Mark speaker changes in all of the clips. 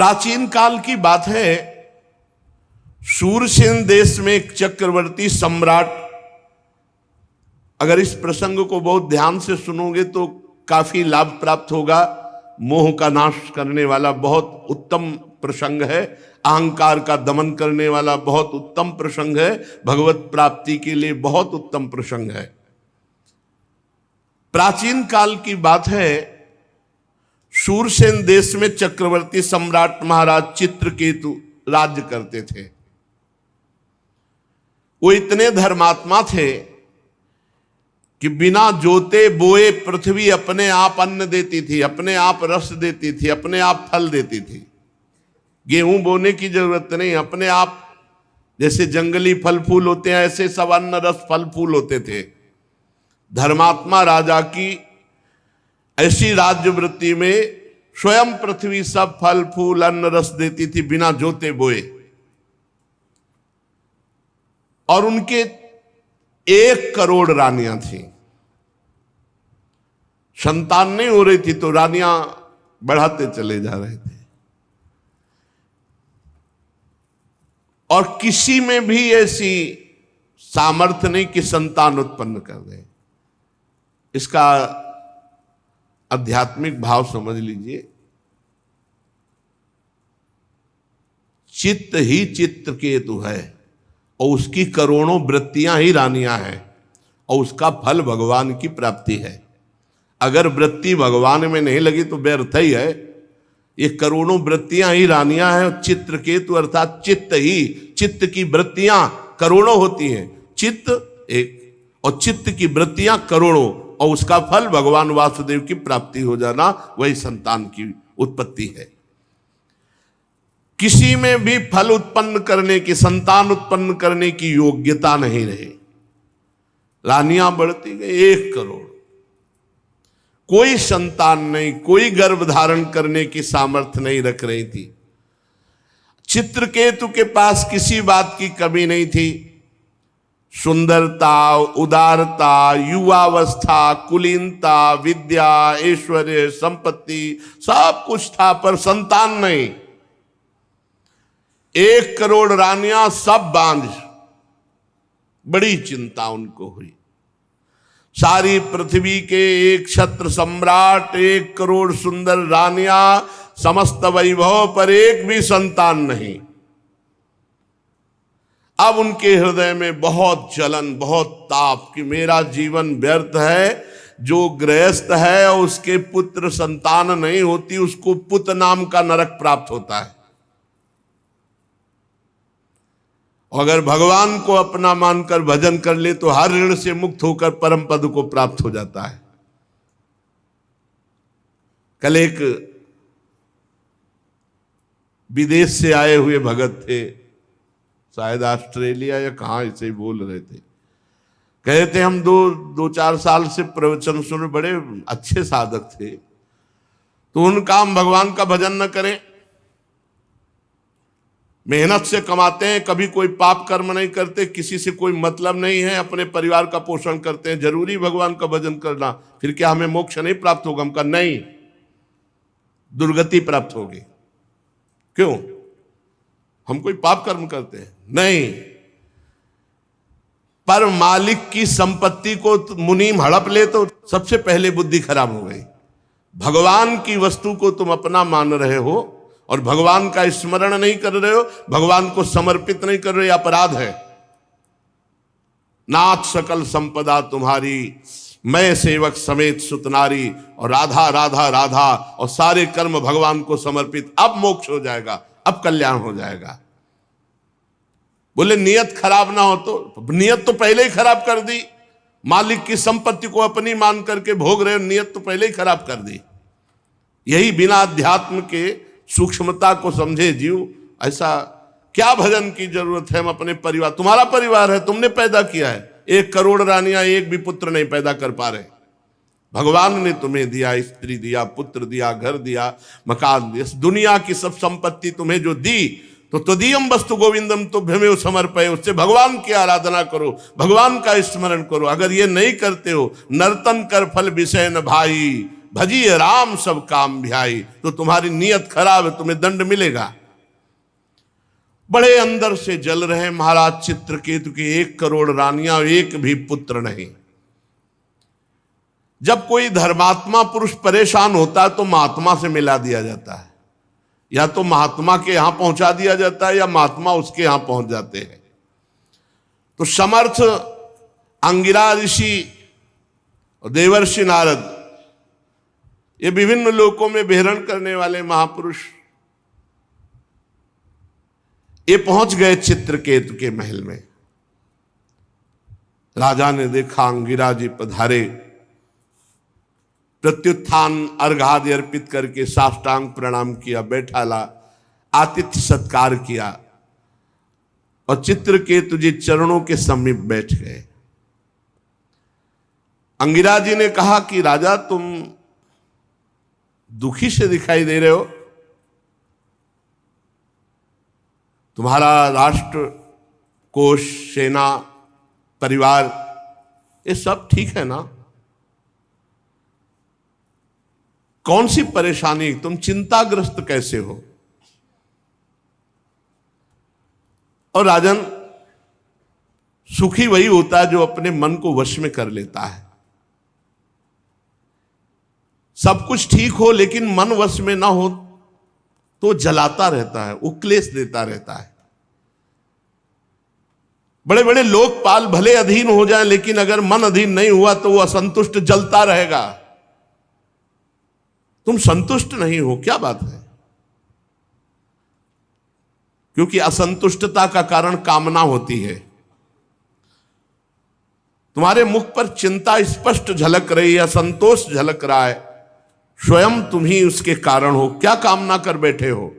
Speaker 1: प्राचीन काल की बात है, शूरसेन देश में एक चक्रवर्ती सम्राट, अगर इस प्रसंग को बहुत ध्यान से सुनोगे तो काफी लाभ प्राप्त होगा। मोह का नाश करने वाला बहुत उत्तम प्रसंग है, अहंकार का दमन करने वाला बहुत उत्तम प्रसंग है, भगवत प्राप्ति के लिए बहुत उत्तम प्रसंग है। प्राचीन काल की बात है, शूरसेन देश में चक्रवर्ती सम्राट महाराज चित्रकेतु राज्य करते थे। वो इतने धर्मात्मा थे कि बिना जोते बोए पृथ्वी अपने आप अन्न देती थी, अपने आप रस देती थी, अपने आप फल देती थी। गेहूं बोने की जरूरत नहीं, अपने आप जैसे जंगली फल फूल होते हैं ऐसे सब अन्न रस फल फूल होते थे। धर्मात्मा राजा की ऐसी राज्य वृत्ति में स्वयं पृथ्वी सब फल फूल अन्न रस देती थी बिना जोते बोए। और उनके 1 करोड़ रानियां थीं। संतान नहीं हो रही थी तो रानियां बढ़ाते चले जा रहे थे, और किसी में भी ऐसी सामर्थ्य नहीं कि संतान उत्पन्न कर दे। इसका आध्यात्मिक भाव समझ लीजिए। चित्त ही चित्रकेतु है और उसकी करोड़ों वृत्तियां ही रानियां हैं, और उसका फल भगवान की प्राप्ति है। अगर वृत्ति भगवान में नहीं लगी तो व्यर्थ ही है। ये करोड़ों वृत्तियां ही रानियां हैं, और चित्रकेतु अर्थात चित्त ही, चित्त की वृत्तियां करोड़ों होती हैं, चित्त एक और चित्त की वृत्तियां करोड़ों, और उसका फल भगवान वासुदेव की प्राप्ति हो जाना, वही संतान की उत्पत्ति है। किसी में भी फल उत्पन्न करने की, संतान उत्पन्न करने की योग्यता नहीं रही। रानियां बढ़ती गई 1 करोड़, कोई संतान नहीं, कोई गर्भ धारण करने की सामर्थ्य नहीं रख रही थी। चित्रकेतु के पास किसी बात की कमी नहीं थी। सुंदरता, उदारता, युवावस्था, कुलीनता, विद्या, ऐश्वर्य, संपत्ति सब कुछ था, पर संतान नहीं। 1 करोड़ रानियां सब बांझ। बड़ी चिंता उनको हुई। सारी पृथ्वी के एक छत्र सम्राट, 1 करोड़ सुंदर रानियां, समस्त वैभव पर एक भी संतान नहीं। अब उनके हृदय में बहुत जलन, बहुत ताप कि मेरा जीवन व्यर्थ है। जो गृहस्थ है और उसके पुत्र संतान नहीं होती, उसको पुत नाम का नरक प्राप्त होता है। अगर भगवान को अपना मानकर भजन कर ले तो हर ऋण से मुक्त होकर परम पद को प्राप्त हो जाता है। कल एक विदेश से आए हुए भगत थे, शायद ऑस्ट्रेलिया या कहां, ऐसे ही बोल रहे थे। कहे थे हम 2-4 साल से प्रवचन सुन, बड़े अच्छे साधक थे, तो उनका हम भगवान का भजन न करें। मेहनत से कमाते हैं, कभी कोई पाप कर्म नहीं करते, किसी से कोई मतलब नहीं है, अपने परिवार का पोषण करते हैं, जरूरी भगवान का भजन करना, फिर क्या हमें मोक्ष नहीं प्राप्त होगा? हम कहा नहीं, दुर्गति प्राप्त होगी। क्यों? हम कोई पाप कर्म करते हैं? नहीं। पर मालिक की संपत्ति को मुनीम हड़प ले तो सबसे पहले बुद्धि खराब हो गई। भगवान की वस्तु को तुम अपना मान रहे हो और भगवान का स्मरण नहीं कर रहे हो, भगवान को समर्पित नहीं कर रहे, अपराध है। नाथ सकल संपदा तुम्हारी, मैं सेवक समेत सुतनारी, और राधा राधा राधा, और सारे कर्म भगवान को समर्पित। अब मोक्ष हो जाएगा, अब कल्याण हो जाएगा। बोले नियत खराब ना हो तो? नियत तो पहले ही खराब कर दी। मालिक की संपत्ति को अपनी मान करके भोग रहे हो, नियत तो पहले ही खराब कर दी। यही बिना अध्यात्म के सूक्ष्मता को समझे जीव, ऐसा क्या भजन की जरूरत है? हम अपने परिवार, तुम्हारा परिवार है, तुमने पैदा किया है। 1 करोड़ रानियां एक भी पुत्र नहीं पैदा कर पा रहे। भगवान ने तुम्हें दिया, स्त्री दिया, पुत्र दिया, घर दिया, मकान दिया, दुनिया की सब संपत्ति तुम्हें जो दी, तो तदीयम वस्तु गोविंदम तुभ्यमेव समर्पये, उससे भगवान की आराधना करो, भगवान का स्मरण करो। अगर ये नहीं करते हो, नर्तन कर फल विषय न भाई, भजिए राम सब काम भियाई। तो तुम्हारी नीयत खराब है, तुम्हें दंड मिलेगा। बड़े अंदर से जल रहे महाराज चित्रकेतु के 1 करोड़ रानियां, एक भी पुत्र नहीं। जब कोई धर्मात्मा पुरुष परेशान होता है तो महात्मा से मिला दिया जाता है, या तो महात्मा के यहां पहुंचा दिया जाता है या महात्मा उसके यहां पहुंच जाते हैं। तो समर्थ अंगिरा ऋषि और देवर्षि नारद, ये विभिन्न लोकों में विहरण करने वाले महापुरुष, ये पहुंच गए चित्रकेतु के महल में। राजा ने देखा अंगिरा जी पधारे, प्रत्युत्थान अर्घादि अर्पित करके साष्टांग प्रणाम किया, बैठाला, आतिथ्य सत्कार किया और चित्रकेतु जी चरणों के समीप बैठ गए। अंगिरा जी ने कहा कि राजा तुम दुखी से दिखाई दे रहे हो, तुम्हारा राष्ट्र, कोष, सेना, परिवार, ये सब ठीक है ना? कौन सी परेशानी, तुम चिंताग्रस्त कैसे हो? और राजन, सुखी वही होता है जो अपने मन को वश में कर लेता है। सब कुछ ठीक हो लेकिन मन वश में ना हो तो जलाता रहता है, उक्लेश देता रहता है। बड़े बड़े लोकपाल भले अधीन हो जाएं, लेकिन अगर मन अधीन नहीं हुआ तो वो असंतुष्ट जलता रहेगा। तुम संतुष्ट नहीं हो, क्या बात है? क्योंकि असंतुष्टता का कारण कामना होती है। तुम्हारे मुख पर चिंता स्पष्ट झलक रही है, असंतोष झलक रहा है, स्वयं तुम ही उसके कारण हो। क्या कामना कर बैठे हो?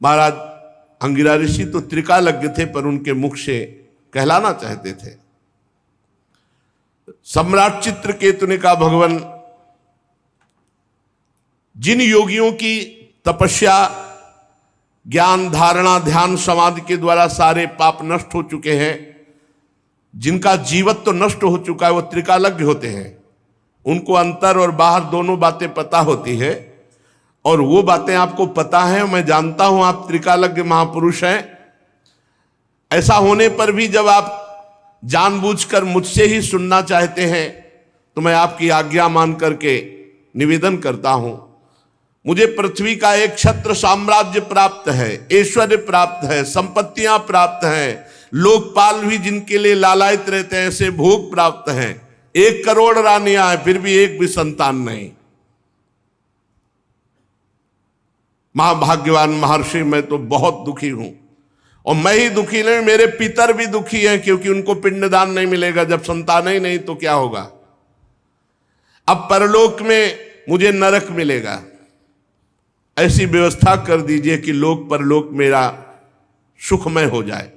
Speaker 1: महाराज अंगिरा ऋषि तो त्रिकालज्ञ थे, पर उनके मुख से कहलाना चाहते थे। सम्राट चित्रकेतु ने कहा, भगवान, जिन योगियों की तपस्या, ज्ञान, धारणा, ध्यान, समाधि के द्वारा सारे पाप नष्ट हो चुके हैं, जिनका जीवत्व नष्ट हो चुका है, वो त्रिकालज्ञ होते हैं। उनको अंतर और बाहर दोनों बातें पता होती है, और वो बातें आपको पता है। मैं जानता हूं आप त्रिकालज्ञ महापुरुष हैं। ऐसा होने पर भी जब आप जानबूझकर मुझसे ही सुनना चाहते हैं तो मैं आपकी आज्ञा मान करके निवेदन करता हूं। मुझे पृथ्वी का एक छत्र साम्राज्य प्राप्त है, ऐश्वर्य प्राप्त है, संपत्तियां प्राप्त हैं, लोकपाल भी जिनके लिए लालायित रहते हैं ऐसे भोग प्राप्त हैं। 1 करोड़ रानियां हैं, फिर भी एक भी संतान नहीं। महाभाग्यवान महर्षि, मैं तो बहुत दुखी हूं, और मैं ही दुखी नहीं, मेरे पितर भी दुखी हैं, क्योंकि उनको पिंडदान नहीं मिलेगा। जब संतान ही नहीं तो क्या होगा? अब परलोक में मुझे नरक मिलेगा। ऐसी व्यवस्था कर दीजिए कि लोक परलोक मेरा सुखमय हो जाए।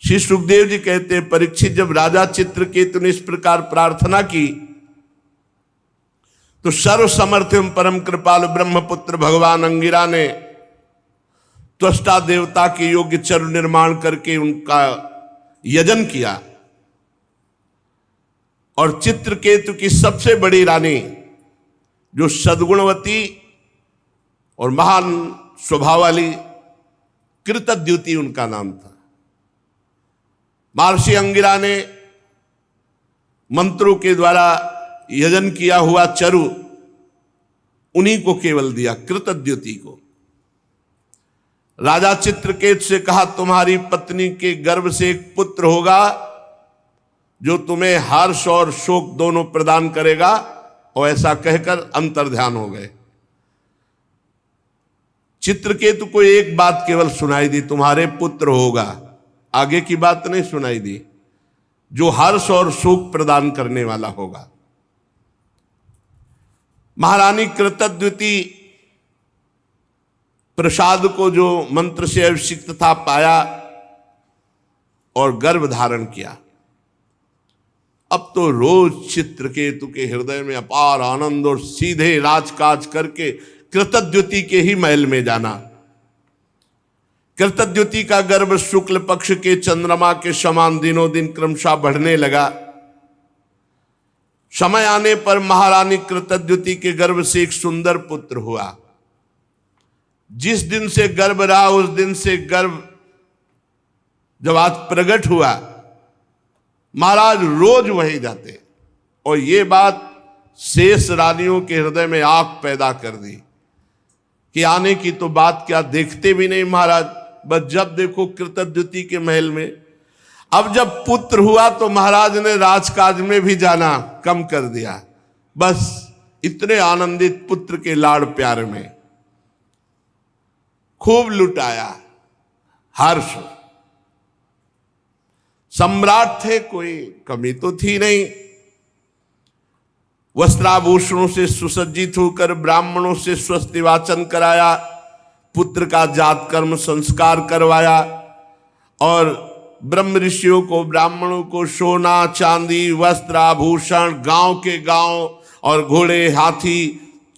Speaker 1: श्री सुखदेव जी कहते, परीक्षित, जब राजा चित्रकेतु ने इस प्रकार प्रार्थना की तो सर्व समर्थ एवं परम कृपालु ब्रह्मपुत्र भगवान अंगिरा ने त्वष्टा देवता के योग्य चरु निर्माण करके उनका यजन किया, और चित्रकेतु की सबसे बड़ी रानी, जो सद्गुणवती और महान स्वभाव वाली, कृतद्युति उनका नाम था। महर्षि अंगिरा ने मंत्रों के द्वारा यजन किया हुआ चरु उन्हीं को केवल दिया, कृतद्युति को। राजा चित्रकेतु से कहा, तुम्हारी पत्नी के गर्भ से एक पुत्र होगा जो तुम्हें हर्ष और शोक दोनों प्रदान करेगा। और ऐसा कहकर अंतर्ध्यान हो गए। चित्रकेतु को एक बात केवल सुनाई दी, तुम्हारे पुत्र होगा। आगे की बात नहीं सुनाई दी, जो हर्ष और सुख प्रदान करने वाला होगा। महारानी कृतद्युति प्रसाद को जो मंत्र से अभिषिक्त था पाया और गर्भ धारण किया। अब तो रोज चित्रकेतु के हृदय में अपार आनंद, और सीधे राजकाज करके कृतद्युति के ही महल में जाना। कृतद्युति का गर्भ शुक्ल पक्ष के चंद्रमा के समान दिनों दिन क्रमशः बढ़ने लगा। समय आने पर महारानी कृतद्युति के गर्भ से एक सुंदर पुत्र हुआ। जिस दिन से गर्भ रहा उस दिन से गर्भ जब आज प्रकट हुआ, महाराज रोज वहीं जाते और ये बात शेष रानियों के हृदय में आग पैदा कर दी कि आने की तो बात क्या, देखते भी नहीं महाराज, बस जब देखो कृतद्युति के महल में। अब जब पुत्र हुआ तो महाराज ने राजकाज में भी जाना कम कर दिया, बस इतने आनंदित पुत्र के लाड़ प्यार में खूब लुटाया हर्ष। सम्राट थे, कोई कमी तो थी नहीं। वस्त्राभूषणों से सुसज्जित होकर ब्राह्मणों से स्वस्ति वाचन कराया, पुत्र का जात कर्म संस्कार करवाया और ब्रह्म ऋषियों को ब्राह्मणों को सोना चांदी वस्त्र आभूषण, गांव के गांव और घोड़े हाथी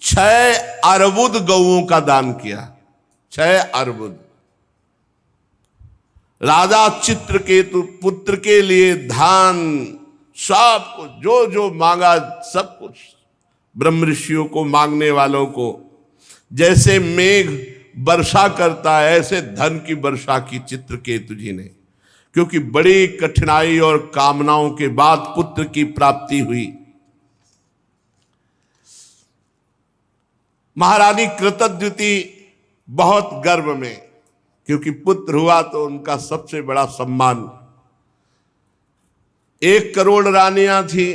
Speaker 1: 6 अर्बुद गौओं का दान किया। 6 अर्बुद। राजा चित्रकेतु पुत्र के लिए धान सब कुछ, जो जो मांगा सब कुछ, ब्रह्म ऋषियों को मांगने वालों को जैसे मेघ वर्षा करता है ऐसे धन की वर्षा की चित्रकेतु जी ने, क्योंकि बड़ी कठिनाई और कामनाओं के बाद पुत्र की प्राप्ति हुई। महारानी कृतद्युति बहुत गर्व में, क्योंकि पुत्र हुआ तो उनका सबसे बड़ा सम्मान। 1 करोड़ रानियां थी,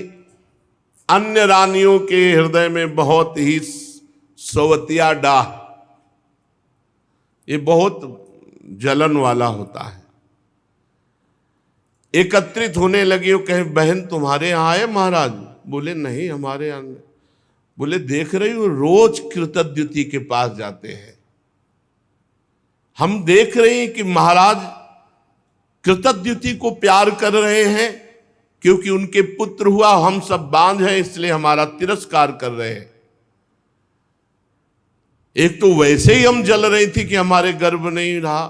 Speaker 1: अन्य रानियों के हृदय में बहुत ही सवतिया डाह, ये बहुत जलन वाला होता है। एकत्रित होने लगी और कहे बहन तुम्हारे यहां आए महाराज? बोले नहीं हमारे यहां। बोले देख रही हो रोज कृतद्युति के पास जाते हैं, हम देख रहे हैं कि महाराज कृतद्युति को प्यार कर रहे हैं क्योंकि उनके पुत्र हुआ, हम सब बांझ हैं इसलिए हमारा तिरस्कार कर रहे हैं। एक तो वैसे ही हम जल रही थी कि हमारे गर्भ नहीं रहा,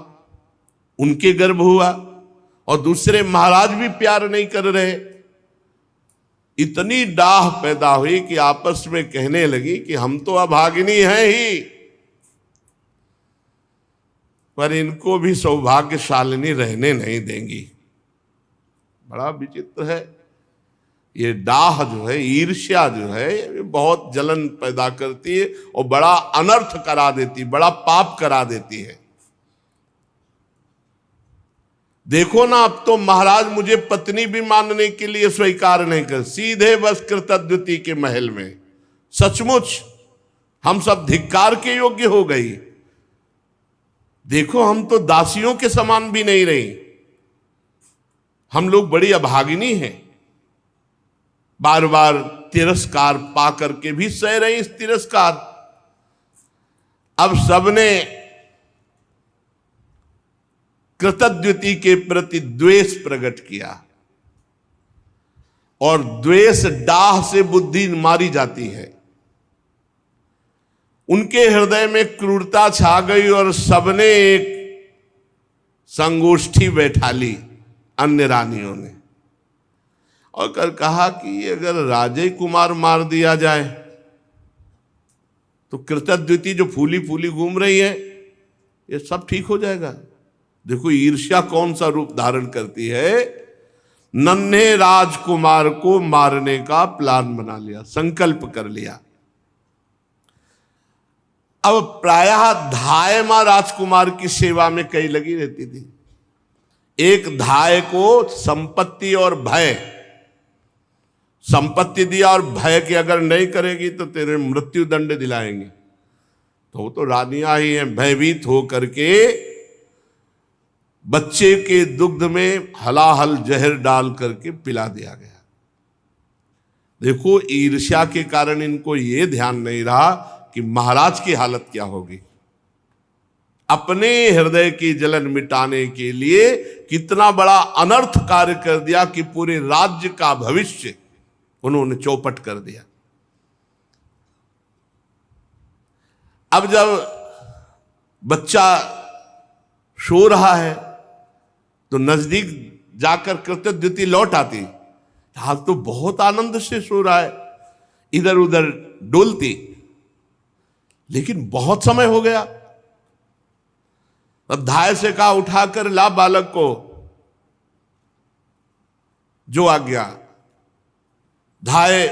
Speaker 1: उनके गर्भ हुआ, और दूसरे महाराज भी प्यार नहीं कर रहे। इतनी डाह पैदा हुई कि आपस में कहने लगी कि हम तो अभागिनी हैं ही, पर इनको भी सौभाग्यशालिनी रहने नहीं देंगी। बड़ा विचित्र है ये डाह जो है, ईर्ष्या जो है, ये बहुत जलन पैदा करती है और बड़ा अनर्थ करा देती, बड़ा पाप करा देती है। देखो ना, अब तो महाराज मुझे पत्नी भी मानने के लिए स्वीकार नहीं कर, सीधे बस कृतद्युति के महल में। सचमुच हम सब धिक्कार के योग्य हो गई। देखो हम तो दासियों के समान भी नहीं रही, हम लोग बड़ी अभागिनी हैं। बार बार तिरस्कार पा करके भी सह रही इस तिरस्कार। अब सबने कृतद्युति के प्रति द्वेष प्रकट किया, और द्वेष डाह से बुद्धि मारी जाती है। उनके हृदय में क्रूरता छा गई और सबने एक संगोष्ठी बैठा ली अन्य रानियों ने, और कर कहा कि अगर राजे कुमार मार दिया जाए तो कृतद्युति जो फूली फूली घूम रही है ये सब ठीक हो जाएगा। देखो ईर्ष्या कौन सा रूप धारण करती है। नन्हे राजकुमार को मारने का प्लान बना लिया, संकल्प कर लिया। अब प्रायः धाय मां राजकुमार की सेवा में कई लगी रहती थी। एक धाय को संपत्ति और भय, संपत्ति दिया और भय कि अगर नहीं करेगी तो तेरे मृत्यु दंड दिलाएंगे। तो वो तो रानियां ही हैं, भयभीत हो करके बच्चे के दुग्ध में हलाहल जहर डाल करके पिला दिया गया। देखो ईर्ष्या के कारण इनको ये ध्यान नहीं रहा कि महाराज की हालत क्या होगी। अपने हृदय की जलन मिटाने के लिए कितना बड़ा अनर्थ कार्य कर दिया कि पूरे राज्य का भविष्य उन्होंने चौपट कर दिया। अब जब बच्चा सो रहा है तो नजदीक जाकर कृतद्युति लौट आती, हाल तो बहुत आनंद से सो रहा है, इधर उधर डोलती, लेकिन बहुत समय हो गया। अब धाय से कहा उठाकर ला बालक को, जो आ गया। धाय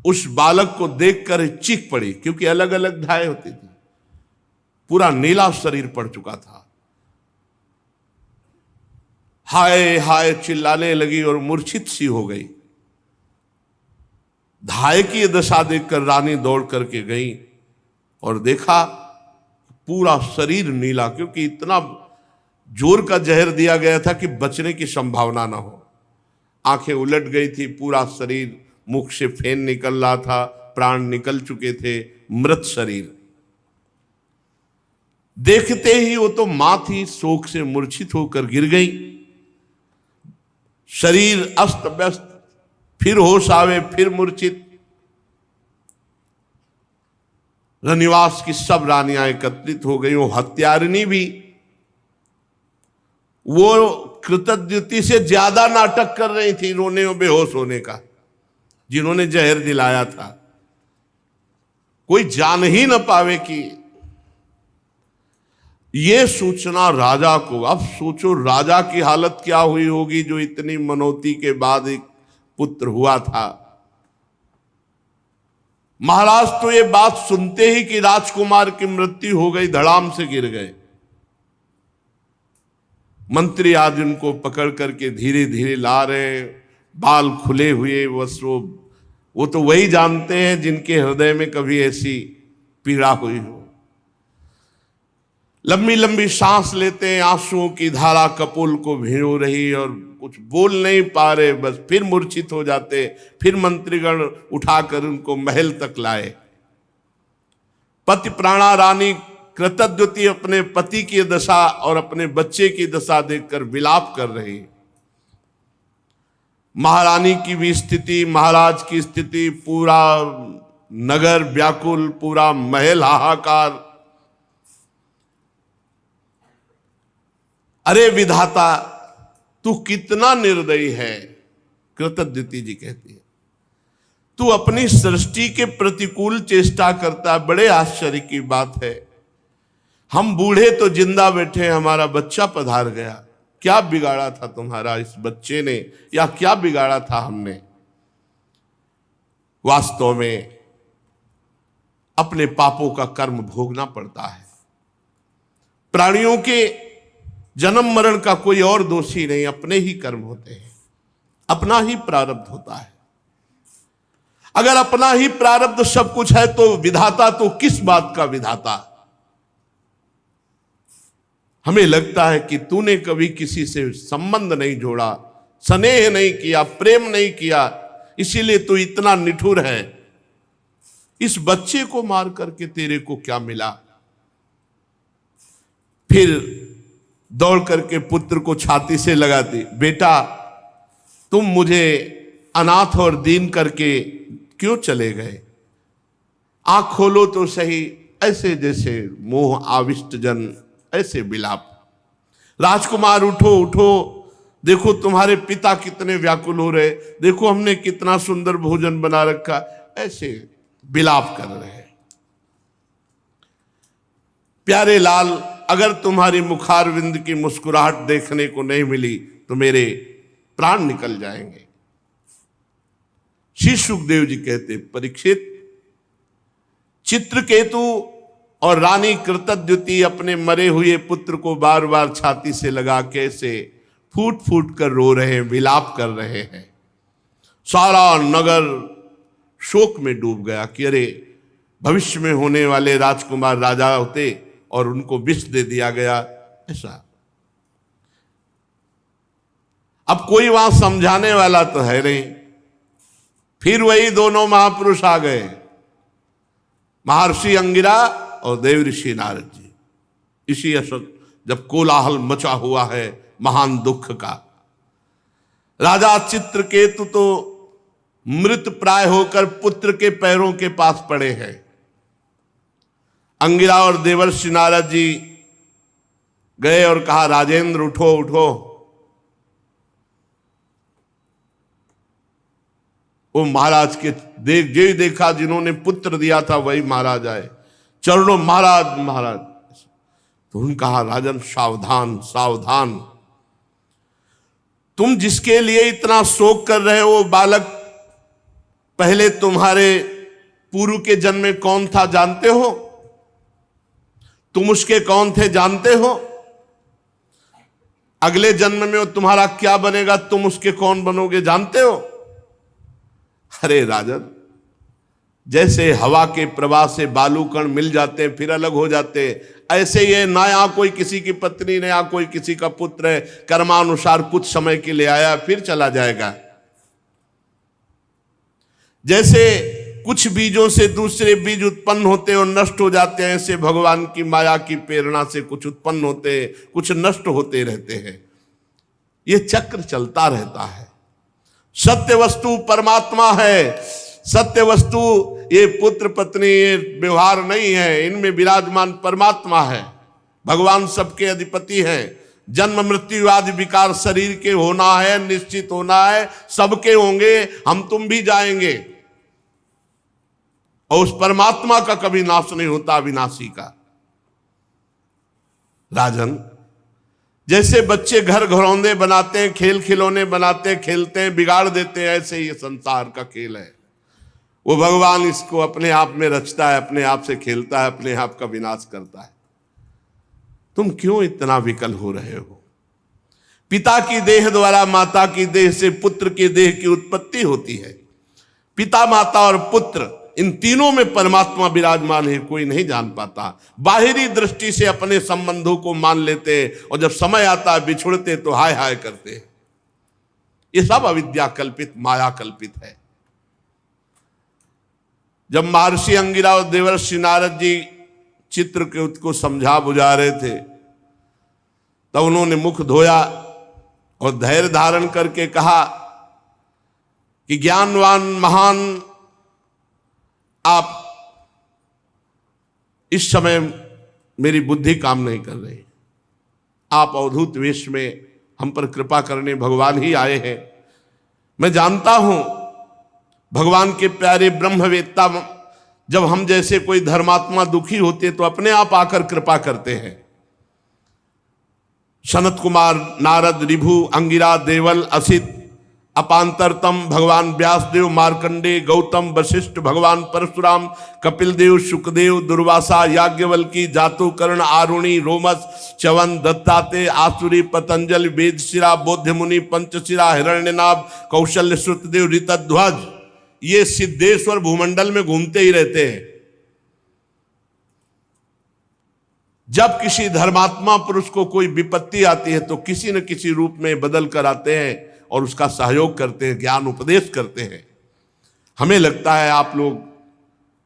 Speaker 1: उस बालक को देखकर चीख पड़ी, क्योंकि अलग अलग धाय होती थी। पूरा नीला शरीर पड़ चुका था। हाय हाय चिल्लाने लगी और मूर्छित सी हो गई। धाय की दशा देखकर रानी दौड़ करके गई और देखा पूरा शरीर नीला, क्योंकि इतना जोर का जहर दिया गया था कि बचने की संभावना ना हो। आंखें उलट गई थी, पूरा शरीर, मुख से फेन निकल रहा था, प्राण निकल चुके थे, मृत शरीर। देखते ही वो तो मां थी, शोक से मूर्छित होकर गिर गई। शरीर अस्त व्यस्त, फिर होश आवे, फिर मूर्छित। रनिवास की सब रानियां एकत्रित हो गई। वो हत्यारिणी भी, वो कृतज्ञता से ज्यादा नाटक कर रही थी रोने और बेहोश होने का, जिन्होंने जहर दिलाया था। कोई जान ही न पावे कि ये सूचना राजा को। अब सोचो राजा की हालत क्या हुई होगी, जो इतनी मनौती के बाद एक पुत्र हुआ था। महाराज तो ये बात सुनते ही कि राजकुमार की मृत्यु हो गई, धड़ाम से गिर गए। मंत्री आज उनको पकड़ करके धीरे धीरे ला रहे, बाल खुले हुए, बस वो तो वही जानते हैं जिनके हृदय में कभी ऐसी पीड़ा हुई हो। लंबी लंबी सांस लेते हैं, आंसुओं की धारा कपोल को भिगो रही और कुछ बोल नहीं पा रहे, बस फिर मूर्छित हो जाते। फिर मंत्रीगण उठाकर उनको महल तक लाए। पति प्राणा रानी कृतज्ञती अपने पति की दशा और अपने बच्चे की दशा देखकर विलाप कर रही। महारानी की भी स्थिति, महाराज की स्थिति, पूरा नगर व्याकुल, पूरा महल हाहाकार। अरे विधाता, तू कितना निर्दयी है, कृतज्ञती जी कहती है। तू अपनी सृष्टि के प्रतिकूल चेष्टा करता है। बड़े आश्चर्य की बात है, हम बूढ़े तो जिंदा बैठे, हमारा बच्चा पधार गया। क्या बिगाड़ा था तुम्हारा इस बच्चे ने, या क्या बिगाड़ा था हमने? वास्तव में अपने पापों का कर्म भोगना पड़ता है। प्राणियों के जन्म मरण का कोई और दोषी नहीं, अपने ही कर्म होते हैं, अपना ही प्रारब्ध होता है। अगर अपना ही प्रारब्ध सब कुछ है तो विधाता तो किस बात का विधाता? हमें लगता है कि तूने कभी किसी से संबंध नहीं जोड़ा, स्नेह नहीं किया, प्रेम नहीं किया, इसीलिए तू इतना निठुर है। इस बच्चे को मार करके तेरे को क्या मिला? फिर दौड़ करके पुत्र को छाती से लगाती, बेटा तुम मुझे अनाथ और दीन करके क्यों चले गए? आंख खोलो तो सही, ऐसे जैसे मोह आविष्ट जन ऐसे विलाप। राजकुमार उठो उठो, देखो तुम्हारे पिता कितने व्याकुल हो रहे, देखो हमने कितना सुंदर भोजन बना रखा, ऐसे विलाप कर रहे हैं। प्यारे लाल, अगर तुम्हारी मुखारविंद की मुस्कुराहट देखने को नहीं मिली तो मेरे प्राण निकल जाएंगे। श्री सुखदेव जी कहते, परीक्षित, चित्रकेतु और रानी कृतज्ञती अपने मरे हुए पुत्र को बार बार छाती से लगा के से फूट फूट कर रो रहे हैं, विलाप कर रहे हैं। सारा नगर शोक में डूब गया कि अरे भविष्य में होने वाले राजकुमार राजा होते और उनको विष दे दिया गया, ऐसा। अब कोई वहां समझाने वाला तो है नहीं। फिर वही दोनों महापुरुष आ गए, महर्षि अंगिरा और देव ऋषि नारद जी। इसी असर जब कोलाहल मचा हुआ है महान दुख का। राजा चित्रकेतु तो मृत प्राय होकर पुत्र के पैरों के पास पड़े हैं। अंगिरा और देवर्षि नारद जी गए और कहा, राजेंद्र उठो उठो। वो महाराज के जो देखा जिन्होंने पुत्र दिया था वही महाराज आए, चरणों महाराज महाराज। तो उन्होंने कहा राजन सावधान सावधान, तुम जिसके लिए इतना शोक कर रहे हो बालक पहले तुम्हारे पूर्व के जन्म में कौन था जानते हो? तुम उसके कौन थे जानते हो? अगले जन्म में वो तुम्हारा क्या बनेगा, तुम उसके कौन बनोगे जानते हो? अरे राजन, जैसे हवा के प्रवाह से बालू कण मिल जाते हैं फिर अलग हो जाते हैं, ऐसे ये ना यहाँ कोई किसी की पत्नी ना यहाँ कोई किसी का पुत्र है, कर्मानुसार कुछ समय के लिए आया फिर चला जाएगा। जैसे कुछ बीजों से दूसरे बीज उत्पन्न होते और नष्ट हो जाते हैं, ऐसे भगवान की माया की प्रेरणा से कुछ उत्पन्न होते हैं, कुछ नष्ट होते रहते हैं। ये चक्र चलता रहता है। सत्य वस्तु परमात्मा है। सत्य वस्तु ये पुत्र पत्नी ये व्यवहार नहीं है, इनमें विराजमान परमात्मा है। भगवान सबके अधिपति हैं। जन्म मृत्यु आदि विकार शरीर के होना है, निश्चित होना है, सबके होंगे, हम तुम भी जाएंगे। और उस परमात्मा का कभी नाश नहीं होता, अविनाशी का। राजन, जैसे बच्चे घर घरौंदे बनाते हैं, खेल खिलौने बनाते हैं, खेलते हैं, बिगाड़ देते हैं, ऐसे ये संसार का खेल है। वो भगवान इसको अपने आप में रचता है, अपने आप से खेलता है, अपने आप का विनाश करता है। तुम क्यों इतना विकल हो रहे हो? पिता की देह द्वारा माता की देह से पुत्र की देह की उत्पत्ति होती है। पिता माता और पुत्र इन तीनों में परमात्मा विराजमान है, कोई नहीं जान पाता। बाहरी दृष्टि से अपने संबंधों को मान लेते और जब समय आता है बिछुड़ते तो हाय हाय करते। ये सब अविद्या कल्पित, माया कल्पित है। जब महर्षि अंगिरा और देवर्षि नारद जी चित्र के उसको समझा बुझा रहे थे तब उन्होंने मुख धोया और धैर्य धारण करके कहा कि ज्ञानवान महान आप इस समय मेरी बुद्धि काम नहीं कर रही। आप अवधूत वेश में हम पर कृपा करने भगवान ही आए हैं। मैं जानता हूं भगवान के प्यारे ब्रह्मवेत्ता जब हम जैसे कोई धर्मात्मा दुखी होते तो अपने आप आकर कृपा करते हैं। सनत कुमार, नारद, ऋभु, अंगिरा, देवल, असित, अपांतरतम, भगवान व्यासदेव, मार्कंडे, गौतम, वशिष्ठ, भगवान परशुराम, कपिल देव, शुकदेव, दुर्वासा, याज्ञवल्की, जातुकर्ण, आरुणि, रोमस, च्यवन, दत्ताते, आसुरी, पतंजलि, वेदशिरा, बोध्यमुनि, पंचशिरा, हिरण्यनाभ, कौशल्य, श्रुतदेव, ऋतध्वज, ये सिद्धेश्वर भूमंडल में घूमते ही रहते हैं। जब किसी धर्मात्मा पुरुष को कोई विपत्ति आती है तो किसी न किसी रूप में बदल कर आते हैं और उसका सहयोग करते हैं, ज्ञान उपदेश करते हैं। हमें लगता है आप लोग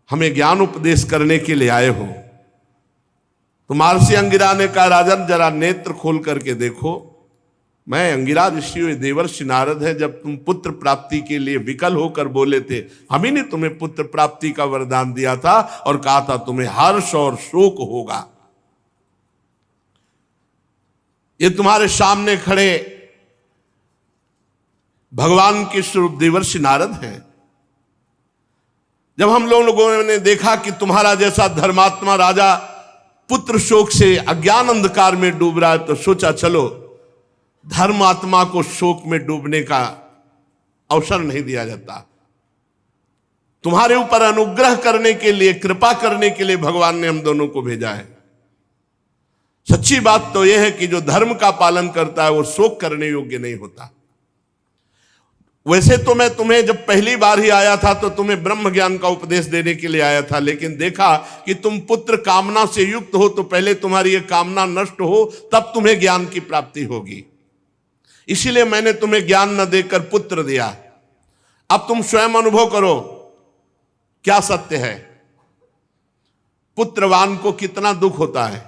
Speaker 1: हमें ज्ञान उपदेश करने के लिए आए हो। तो महर्षि अंगिरा ने कहा राजन जरा नेत्र खोल करके देखो, मैं अंगिरा ऋषि देवर्षि नारद है। जब तुम पुत्र प्राप्ति के लिए विकल होकर बोले थे, हम ही ने तुम्हें पुत्र प्राप्ति का वरदान दिया था और कहा था तुम्हें हर्ष और शोक होगा। ये तुम्हारे सामने खड़े भगवान के स्वरूप देवर्षि नारद हैं। जब हम लोगों ने देखा कि तुम्हारा जैसा धर्मात्मा राजा पुत्र शोक से अज्ञान अंधकार में डूब रहा है तो सोचा चलो धर्मात्मा को शोक में डूबने का अवसर नहीं दिया जाता। तुम्हारे ऊपर अनुग्रह करने के लिए, कृपा करने के लिए भगवान ने हम दोनों को भेजा है। सच्ची बात तो यह है कि जो धर्म का पालन करता है वो शोक करने योग्य नहीं होता। वैसे तो मैं तुम्हें जब पहली बार ही आया था तो तुम्हें ब्रह्म ज्ञान का उपदेश देने के लिए आया था, लेकिन देखा कि तुम पुत्र कामना से युक्त हो तो पहले तुम्हारी ये कामना नष्ट हो तब तुम्हें ज्ञान की प्राप्ति होगी। इसीलिए मैंने तुम्हें ज्ञान न देकर पुत्र दिया। अब तुम स्वयं अनुभव करो क्या सत्य है, पुत्रवान को कितना दुख होता है।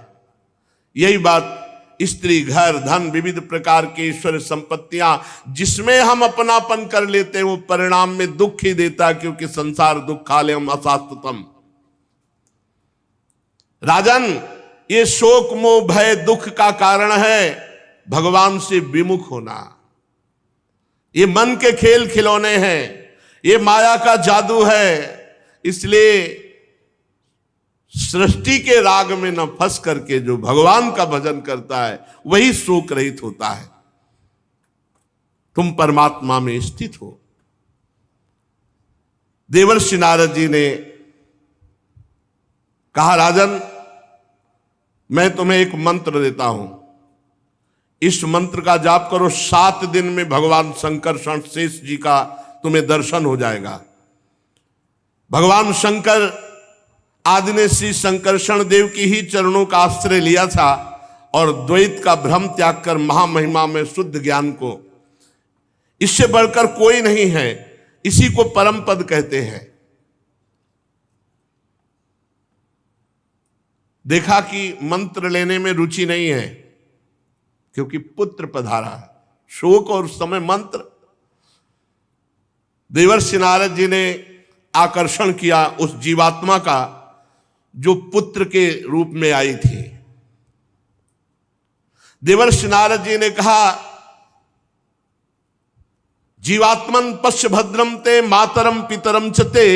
Speaker 1: यही बात स्त्री, घर, धन, विविध प्रकार के ईश्वर संपत्तियां जिसमें हम अपनापन कर लेते हैं वो परिणाम में दुख ही देता है, क्योंकि संसार दुखालयम अशाश्वतम। राजन, ये शोक मोह भय दुख का कारण है भगवान से विमुख होना। ये मन के खेल खिलौने हैं, ये माया का जादू है। इसलिए सृष्टि के राग में न फंस करके जो भगवान का भजन करता है वही शोक रहित होता है। तुम परमात्मा में स्थित हो। देवर्षि नारद जी ने कहा, राजन मैं तुम्हें एक मंत्र देता हूं, इस मंत्र का जाप करो, 7 दिन में भगवान शंकरषण शेष जी का तुम्हें दर्शन हो जाएगा। भगवान शंकर आदि ने श्री शंकरषण देव की ही चरणों का आश्रय लिया था और द्वैत का भ्रम त्याग कर महामहिमा में शुद्ध ज्ञान को, इससे बढ़कर कोई नहीं है, इसी को परम पद कहते हैं। देखा कि मंत्र लेने में रुचि नहीं है क्योंकि पुत्र पधारा है। शोक और समय मंत्र। देवर्षि नारद जी ने आकर्षण किया उस जीवात्मा का जो पुत्र के रूप में आई थी। देवर्षि नारद जी ने कहा, जीवात्मन पश्य भद्रम ते मातरम पितरम चते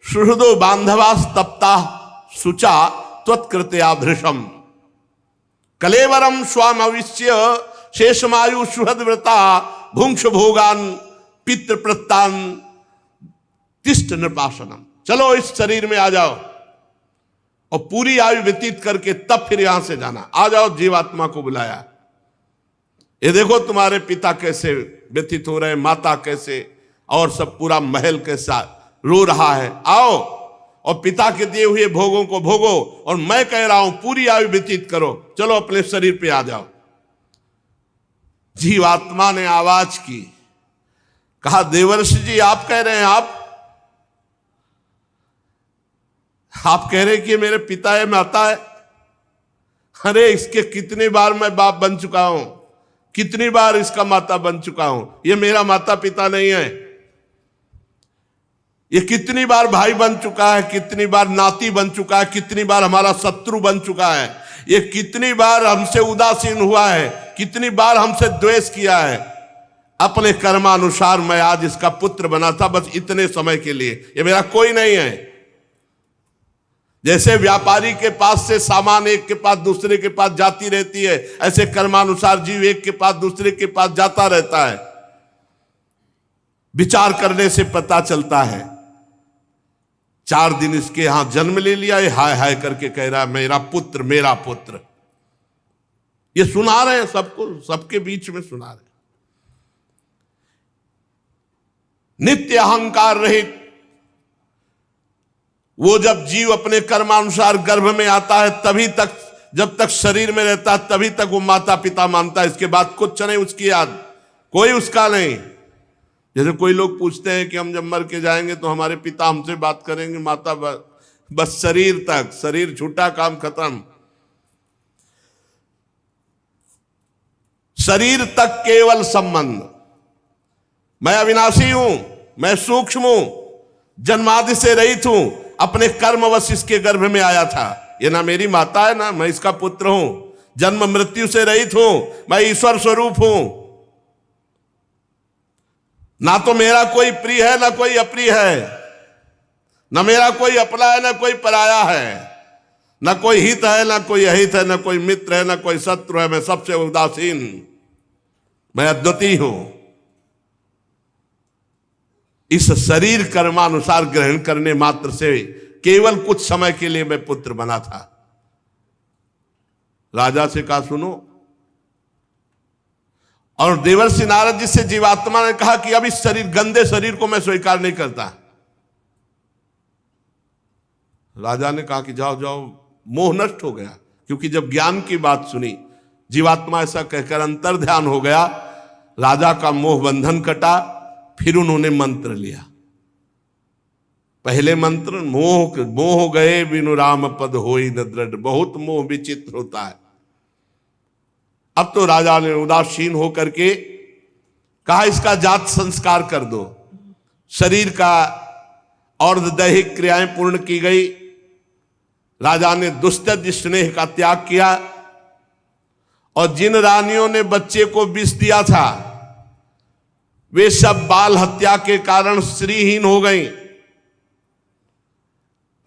Speaker 1: सुहृदो बांधवास तप्ता सुचा त्वत्कृत्या भृशम कलेवरम स्वामविश्य शेषमायु सुहृदव्रता भुंक्ष भोगान पितृ प्रत्तान तिष्ठ नृपासनम। चलो इस शरीर में आ जाओ और पूरी आयु व्यतीत करके तब फिर यहां से जाना। आ जाओ, जीवात्मा को बुलाया। ये देखो तुम्हारे पिता कैसे व्यतीत हो रहे, माता कैसे, और सब पूरा महल कैसा रो रहा है। आओ और पिता के दिए हुए भोगों को भोगो, और मैं कह रहा हूं पूरी आयु व्यतीत करो। चलो अपने शरीर पे आ जाओ। जीवात्मा ने आवाज की, कहा, देवर्षि जी आप कह रहे हैं, आप कह रहे हैं कि मेरे पिता है, माता है। अरे इसके कितनी बार मैं बाप बन चुका हूं, कितनी बार इसका माता बन चुका हूं। ये मेरा माता पिता नहीं है। ये कितनी बार भाई बन चुका है, कितनी बार नाती बन चुका है, कितनी बार हमारा शत्रु बन चुका है। ये कितनी बार हमसे उदासीन हुआ है, कितनी बार हमसे द्वेष किया है। अपने कर्मानुसार मैं आज इसका पुत्र बना था, बस इतने समय के लिए। ये मेरा कोई नहीं है। जैसे व्यापारी के पास से सामान एक के पास दूसरे के पास जाती रहती है, ऐसे कर्मानुसार जीव एक के पास दूसरे के पास जाता रहता है। विचार करने से पता चलता है। 4 दिन इसके यहां जन्म ले लिया, ये हाय हाय करके कह रहा है मेरा पुत्र, मेरा पुत्र। ये सुना रहे हैं सबको, सबके बीच में सुना रहे हैं। नित्य अहंकार रहित वो जब जीव अपने कर्मानुसार गर्भ में आता है, तभी तक, जब तक शरीर में रहता है तभी तक वो माता पिता मानता है। इसके बाद कुछ नहीं उसकी याद, कोई उसका नहीं। जैसे कोई लोग पूछते हैं कि हम जब मर के जाएंगे तो हमारे पिता हमसे बात करेंगे, माता बस शरीर तक, शरीर छूटा काम खत्म। शरीर तक केवल संबंध। मैं अविनाशी हूं, मैं सूक्ष्म हूं, जन्मादि से रहित हूं, अपने कर्मवश इसके गर्भ में आया था। ये ना मेरी माता है ना मैं इसका पुत्र हूं। जन्म मृत्यु से रहित हूं, मैं ईश्वर स्वरूप हूं। ना तो मेरा कोई प्रिय है ना कोई अप्रिय है, ना मेरा कोई अपना है ना कोई पराया है, ना कोई हित है ना कोई अहित है, ना कोई मित्र है ना कोई शत्रु है। मैं सबसे उदासीन, मैं अद्वितीय हूं। इस शरीर कर्मानुसार ग्रहण करने मात्र से केवल कुछ समय के लिए मैं पुत्र बना था। राजा से कहा सुनो। और देवर्षि नारद जी से जीवात्मा ने कहा कि अब इस शरीर, गंदे शरीर को मैं स्वीकार नहीं करता। राजा ने कहा कि जाओ जाओ, मोह नष्ट हो गया। क्योंकि जब ज्ञान की बात सुनी, जीवात्मा ऐसा कहकर अंतर ध्यान हो गया, राजा का मोह बंधन कटा। फिर उन्होंने मंत्र लिया। पहले मंत्र, मोह गए बिनु राम पद होई न दृढ़। बहुत मोह विचित्र होता है। अब तो राजा ने उदासीन होकर के कहा इसका जात संस्कार कर दो। शरीर का और दैहिक क्रियाएं पूर्ण की गई। राजा ने दुस्त्यज स्नेह का त्याग किया। और जिन रानियों ने बच्चे को विष दिया था वे सब बाल हत्या के कारण श्रीहीन हो गई।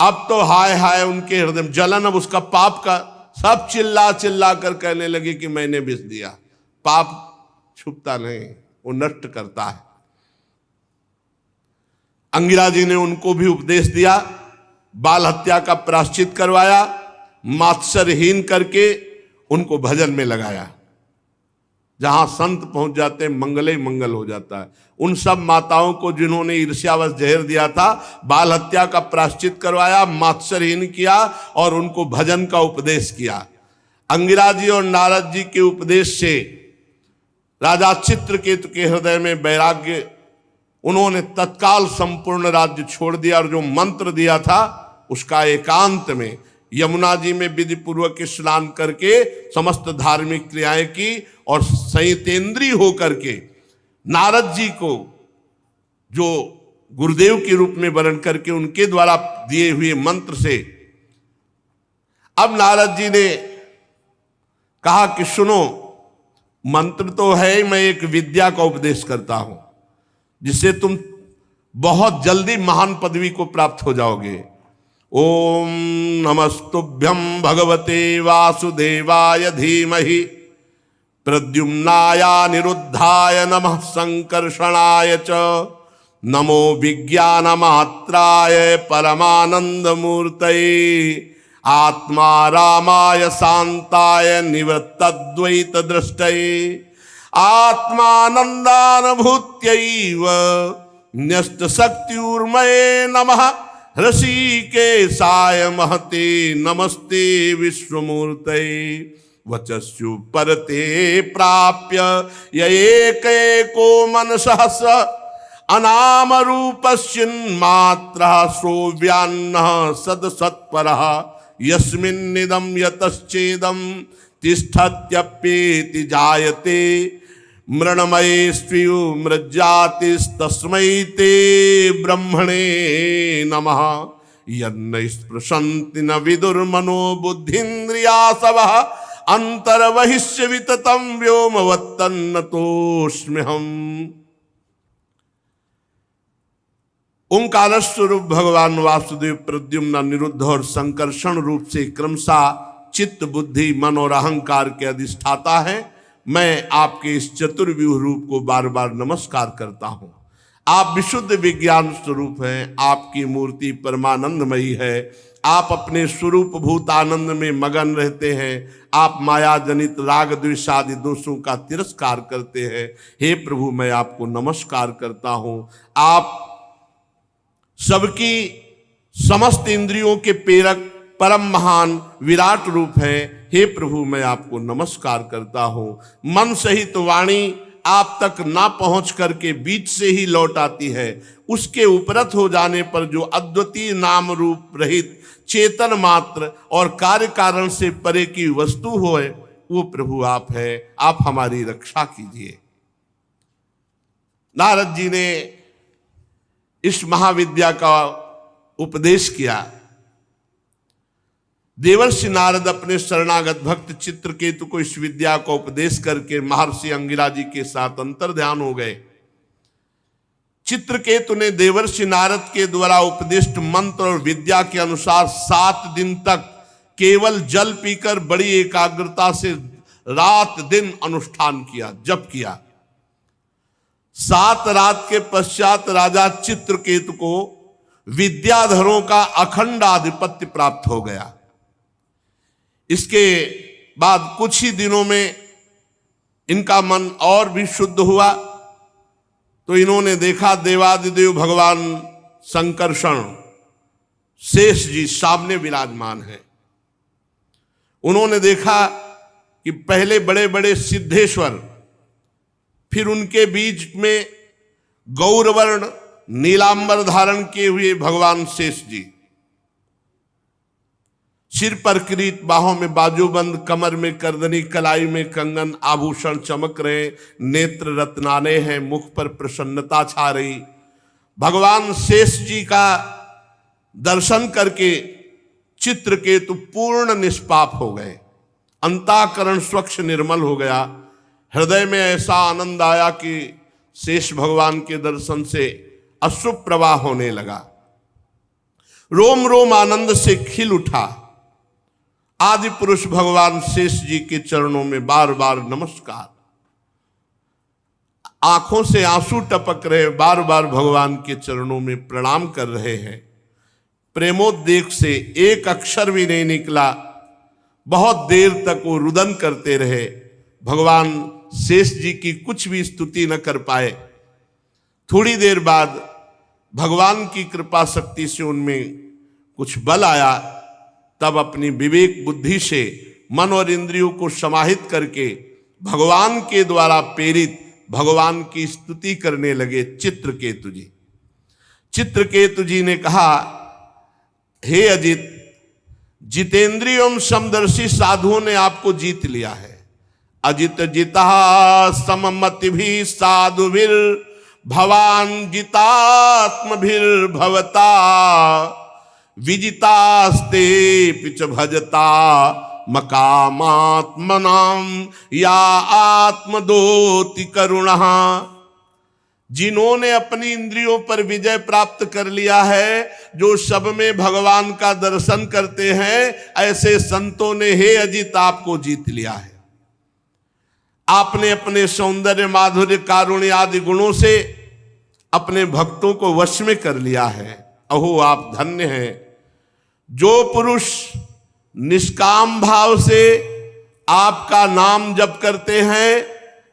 Speaker 1: अब तो हाय हाय उनके हृदय में जलन, अब उसका पाप का सब चिल्ला चिल्ला कर कहने लगे कि मैंने विष दिया। पाप छुपता नहीं, वो नष्ट करता है। अंगिरा जी ने उनको भी उपदेश दिया, बाल हत्या का प्रायश्चित करवाया, मात्सरहीन करके उनको भजन में लगाया। जहां संत पहुंच जाते हैं मंगल ही मंगल हो जाता है। उन सब माताओं को जिन्होंने ईर्ष्यावश जहर दिया था, बाल हत्या का प्रायश्चित करवाया, मात्सरहीन किया और उनको भजन का उपदेश किया। अंगिरा जी और नारद जी के उपदेश से राजा चित्रकेतु के हृदय में वैराग्य, उन्होंने तत्काल संपूर्ण राज्य छोड़ दिया और जो मंत्र दिया था उसका एकांत में यमुना जी में विधि पूर्वक स्नान करके समस्त धार्मिक क्रियाएं की और संयतेंद्रीय होकर के नारद जी को जो गुरुदेव के रूप में वर्ण करके उनके द्वारा दिए हुए मंत्र से, अब नारद जी ने कहा कि सुनो, मंत्र तो है, मैं एक विद्या का उपदेश करता हूं जिससे तुम बहुत जल्दी महान पदवी को प्राप्त हो जाओगे। ओम नमस्तुभ्यं भगवते वासुदेवाय धीमहि प्रद्युम्नाय निरुद्धाय नमः संकर्षणाय च नमो विज्ञानमात्राय परमानंदमूर्तये आत्मा रामाय शांताय निवृत्तद्वैत दृष्टये आत्मानंदानुभूत्यैव न्यस्त शक्तिर्मये नमः ऋषिकेशाय महते नमस्ते विश्वमूर्तये वचस्यु परते प्राप्य यैकैको मनसः स अनाम रूपस्यन्मात्रः सोऽव्यान्नः सदसत्परः यस्मिन्निदं यतश्चेदं तिष्ठत्यप्येति जायते मृण्मये स्वीयो मृज्जातिस्तस्मै ते ब्रह्मणे नमः यन्न स्पृशन्ति न विदुर्मनो बुद्धिन्द्रियासवः अंतर्बहिष्य विततं व्योमवत्तन्नतोऽस्म्यहम्। ओंकार स्वरूप भगवान वासुदेव प्रद्युम्न, निरुद्ध और संकर्षण रूप से क्रमशः चित्त, बुद्धि, मन और अहंकार के अधिष्ठाता है। मैं आपके इस चतुर्व्यूह रूप को बार बार नमस्कार करता हूं। आप विशुद्ध विज्ञान स्वरूप हैं, आपकी मूर्ति परमानंदमयी है, आप अपने स्वरूप भूत आनंद में मगन रहते हैं, आप माया जनित राग द्वेष आदि दोषों का तिरस्कार करते हैं। हे प्रभु, मैं आपको नमस्कार करता हूं। आप सबकी समस्त इंद्रियों के प्रेरक परम महान विराट रूप है। हे प्रभु, मैं आपको नमस्कार करता हूं। मन सहित वाणी आप तक ना पहुंच करके बीच से ही लौट आती है। उसके उपरत हो जाने पर जो अद्वितीय नाम रूप रहित चेतन मात्र और कार्य कारण से परे की वस्तु होए, वो प्रभु आप है। आप हमारी रक्षा कीजिए। नारद जी ने इस महाविद्या का उपदेश किया। देवर्षि नारद अपने शरणागत भक्त चित्रकेतु को इस विद्या का उपदेश करके महर्षि अंगिरा जी के साथ अंतर्ध्यान हो गए। चित्रकेतु ने देवर्षि नारद के द्वारा उपदिष्ट मंत्र और विद्या के अनुसार 7 दिन तक केवल जल पीकर बड़ी एकाग्रता से रात दिन अनुष्ठान किया, जप किया। 7 रात के पश्चात राजा चित्रकेतु को विद्याधरों का अखंड आधिपत्य प्राप्त हो गया। इसके बाद कुछ ही दिनों में इनका मन और भी शुद्ध हुआ, तो इन्होंने देखा देवादिदेव भगवान संकर्षण शेष जी सामने विराजमान है। उन्होंने देखा कि पहले बड़े बड़े सिद्धेश्वर, फिर उनके बीच में गौरवर्ण नीलांबर धारण किए हुए भगवान शेष जी, सिर पर किरीट, बाहों में बाजूबंद, कमर में करदनी, कलाई में कंगन, आभूषण चमक रहे, नेत्र रत्नाने हैं, मुख पर प्रसन्नता छा रही। भगवान शेष जी का दर्शन करके चित्रकेतु पूर्ण निष्पाप हो गए। अंतःकरण स्वच्छ निर्मल हो गया। हृदय में ऐसा आनंद आया कि शेष भगवान के दर्शन से अश्रु प्रवाह होने लगा। रोम रोम आनंद से खिल उठा। आदि पुरुष भगवान शेष जी के चरणों में बार बार नमस्कार। आंखों से आंसू टपक रहे, बार बार भगवान के चरणों में प्रणाम कर रहे हैं। प्रेमोद्वेग से एक अक्षर भी नहीं निकला। बहुत देर तक वो रुदन करते रहे। भगवान शेष जी की कुछ भी स्तुति न कर पाए। थोड़ी देर बाद भगवान की कृपा शक्ति से उनमें कुछ बल आया। तब अपनी विवेक बुद्धि से मन और इंद्रियों को समाहित करके भगवान के द्वारा प्रेरित भगवान की स्तुति करने लगे चित्रकेतु जी। चित्रकेतु जी ने कहा, हे अजित, जितेंद्रिय एवं समदर्शी साधुओं ने आपको जीत लिया है। अजित जिता सममति भी साधुभिर भवान जितात्मभिर भवता विजितास्ते पिच भजता मकामात्मनाम या आत्मदोति करुणः। जिन्होंने अपनी इंद्रियों पर विजय प्राप्त कर लिया है, जो सब में भगवान का दर्शन करते हैं, ऐसे संतों ने हे अजित आपको जीत लिया है। आपने अपने सौंदर्य, माधुर्य, कारुण्य आदि गुणों से अपने भक्तों को वश में कर लिया है। अहो आप धन्य हैं। जो पुरुष निष्काम भाव से आपका नाम जप करते हैं,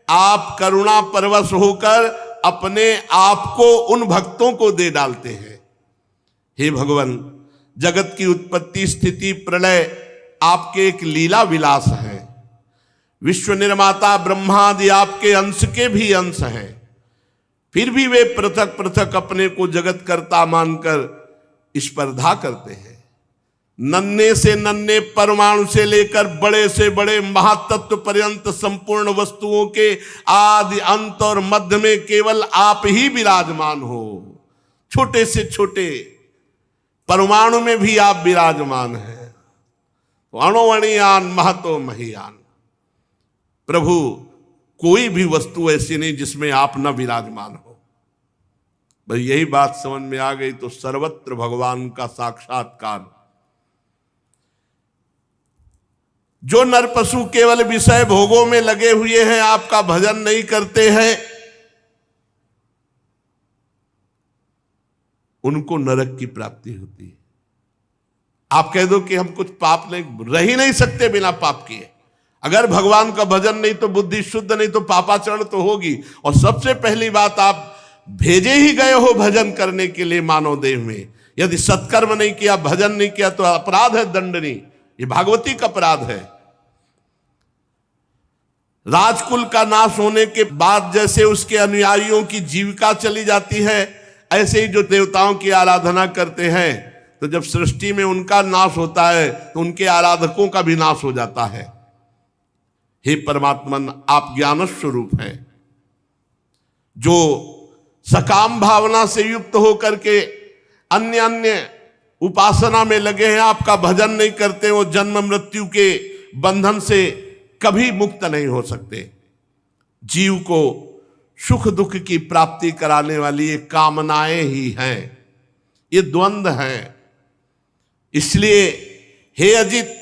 Speaker 1: आप करुणा परवश होकर अपने आप को उन भक्तों को दे डालते हैं। हे भगवान, जगत की उत्पत्ति, स्थिति, प्रलय आपके एक लीला विलास है। विश्व निर्माता ब्रह्मादि आपके अंश के भी अंश हैं। फिर भी वे पृथक पृथक अपने को जगत कर्ता मानकर स्पर्धा करते हैं। नन्हे से नन्हे परमाणु से लेकर बड़े से बड़े महातत्व पर्यंत संपूर्ण वस्तुओं के आदि अंत और मध्य में केवल आप ही विराजमान हो। छोटे से छोटे परमाणु में भी आप विराजमान हैं। अणुअणियान महतो महियान। प्रभु, कोई भी वस्तु ऐसी नहीं जिसमें आप न विराजमान हो। भाई यही बात समझ में आ गई तो सर्वत्र भगवान का साक्षात्कार। जो नर पशु केवल विषय भोगों में लगे हुए हैं, आपका भजन नहीं करते हैं, उनको नरक की प्राप्ति होती है। आप कह दो कि हम कुछ पाप नहीं, रह ही नहीं सकते बिना पाप किए। अगर भगवान का भजन नहीं तो बुद्धि शुद्ध नहीं तो पापाचरण तो होगी। और सबसे पहली बात, आप भेजे ही गए हो भजन करने के लिए मानव देह में। यदि सत्कर्म नहीं किया, भजन नहीं किया तो अपराध है दंडनीय। ये भागवती का अपराध है। राजकुल का नाश होने के बाद जैसे उसके अनुयायियों की जीविका चली जाती है, ऐसे ही जो देवताओं की आराधना करते हैं, तो जब सृष्टि में उनका नाश होता है तो उनके आराधकों का भी नाश हो जाता है। हे परमात्मन, आप ज्ञान स्वरूप हैं। जो सकाम भावना से युक्त होकर के अन्य अन्य उपासना में लगे हैं, आपका भजन नहीं करते, वो जन्म मृत्यु के बंधन से कभी मुक्त नहीं हो सकते। जीव को सुख दुख की प्राप्ति कराने वाली ये कामनाएं ही हैं, ये द्वंद्व हैं। इसलिए हे अजित,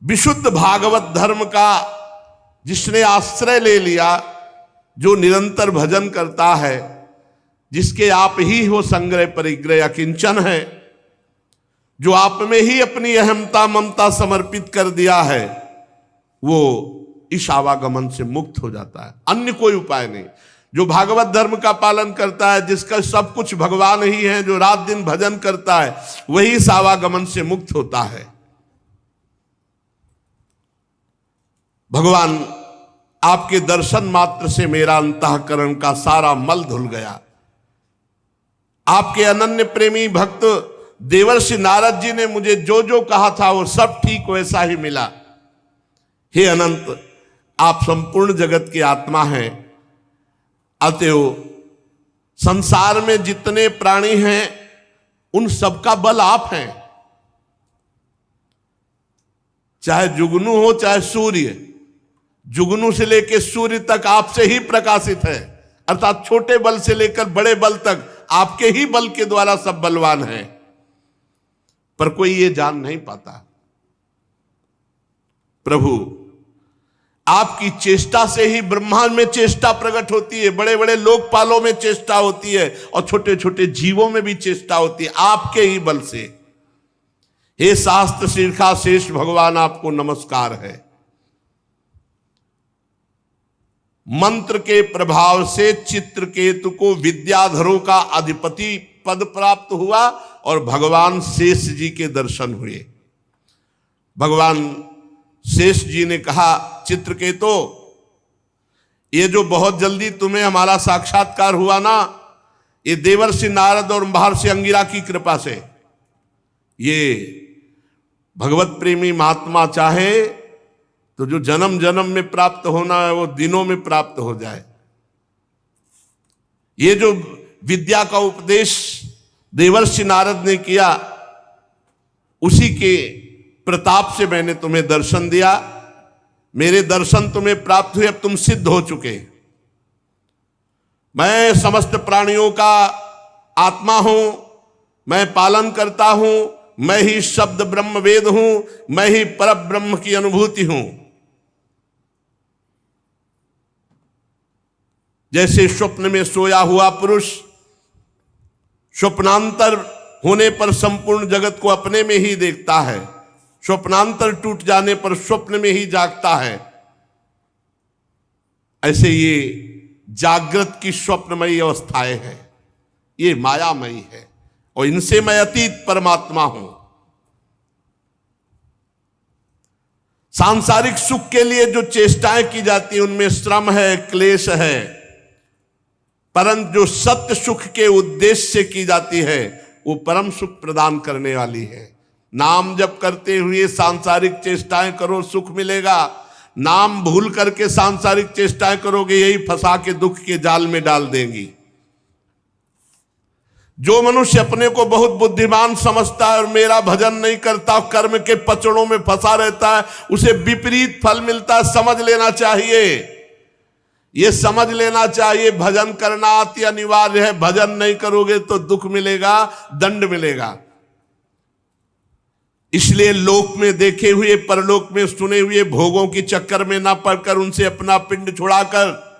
Speaker 1: विशुद्ध भागवत धर्म का जिसने आश्रय ले लिया, जो निरंतर भजन करता है, जिसके आप ही हो संग्रह परिग्रह अकिंचन है, जो आप में ही अपनी अहमता ममता समर्पित कर दिया है, वो इस आवागमन से मुक्त हो जाता है। अन्य कोई उपाय नहीं। जो भागवत धर्म का पालन करता है, जिसका सब कुछ भगवान ही है, जो रात दिन भजन करता है, वही इस आवागमन से मुक्त होता है। भगवान, आपके दर्शन मात्र से मेरा अंतःकरण का सारा मल धुल गया। आपके अनन्य प्रेमी भक्त देवर्षि नारद जी ने मुझे जो जो कहा था वो सब ठीक वैसा ही मिला। हे अनंत, आप संपूर्ण जगत की आत्मा हैं। अतएव संसार में जितने प्राणी हैं उन सबका बल आप हैं। चाहे जुगनू हो चाहे सूर्य, जुगनू से लेकर सूर्य तक आपसे ही प्रकाशित है। अर्थात छोटे बल से लेकर बड़े बल तक आपके ही बल के द्वारा सब बलवान हैं, पर कोई ये जान नहीं पाता। प्रभु आपकी चेष्टा से ही ब्रह्मांड में चेष्टा प्रकट होती है, बड़े बड़े लोकपालों में चेष्टा होती है और छोटे छोटे जीवों में भी चेष्टा होती है, आपके ही बल से। हे शास्त्र शीर्षा शेष भगवान, आपको नमस्कार है। मंत्र के प्रभाव से चित्रकेतु को विद्याधरों का अधिपति पद प्राप्त हुआ और भगवान शेष जी के दर्शन हुए। भगवान शेष जी ने कहा, चित्रकेतु, ये जो बहुत जल्दी तुम्हें हमारा साक्षात्कार हुआ ना, ये देवर्षि नारद और महर्षि अंगिरा की कृपा से। ये भगवत प्रेमी महात्मा चाहे तो जो जन्म जन्म में प्राप्त होना है वो दिनों में प्राप्त हो जाए। ये जो विद्या का उपदेश देवर्षि नारद ने किया, उसी के प्रताप से मैंने तुम्हें दर्शन दिया। मेरे दर्शन तुम्हें प्राप्त हुए, अब तुम सिद्ध हो चुके। मैं समस्त प्राणियों का आत्मा हूं, मैं पालन करता हूं, मैं ही शब्द ब्रह्म वेद हूं, मैं ही पर ब्रह्म की अनुभूति हूं। जैसे स्वप्न में सोया हुआ पुरुष स्वप्नांतर होने पर संपूर्ण जगत को अपने में ही देखता है, स्वप्नांतर टूट जाने पर स्वप्न में ही जागता है, ऐसे ये जागृत की स्वप्नमयी अवस्थाएं हैं, ये मायामयी है और इनसे मैं अतीत परमात्मा हूं। सांसारिक सुख के लिए जो चेष्टाएं की जाती हैं उनमें श्रम है, क्लेश है, परंतु जो सत्य सुख के उद्देश्य से की जाती है वो परम सुख प्रदान करने वाली है। नाम जप करते हुए सांसारिक चेष्टाएं करो, सुख मिलेगा। नाम भूल करके सांसारिक चेष्टाएं करोगे, यही फंसा के दुख के जाल में डाल देंगी। जो मनुष्य अपने को बहुत बुद्धिमान समझता है और मेरा भजन नहीं करता, कर्म के पचड़ों में फंसा रहता है, उसे विपरीत फल मिलता है। समझ लेना चाहिए, ये समझ लेना चाहिए, भजन करना अति अनिवार्य है। भजन नहीं करोगे तो दुख मिलेगा, दंड मिलेगा। इसलिए लोक में देखे हुए, परलोक में सुने हुए भोगों की चक्कर में ना पड़कर उनसे अपना पिंड छुड़ाकर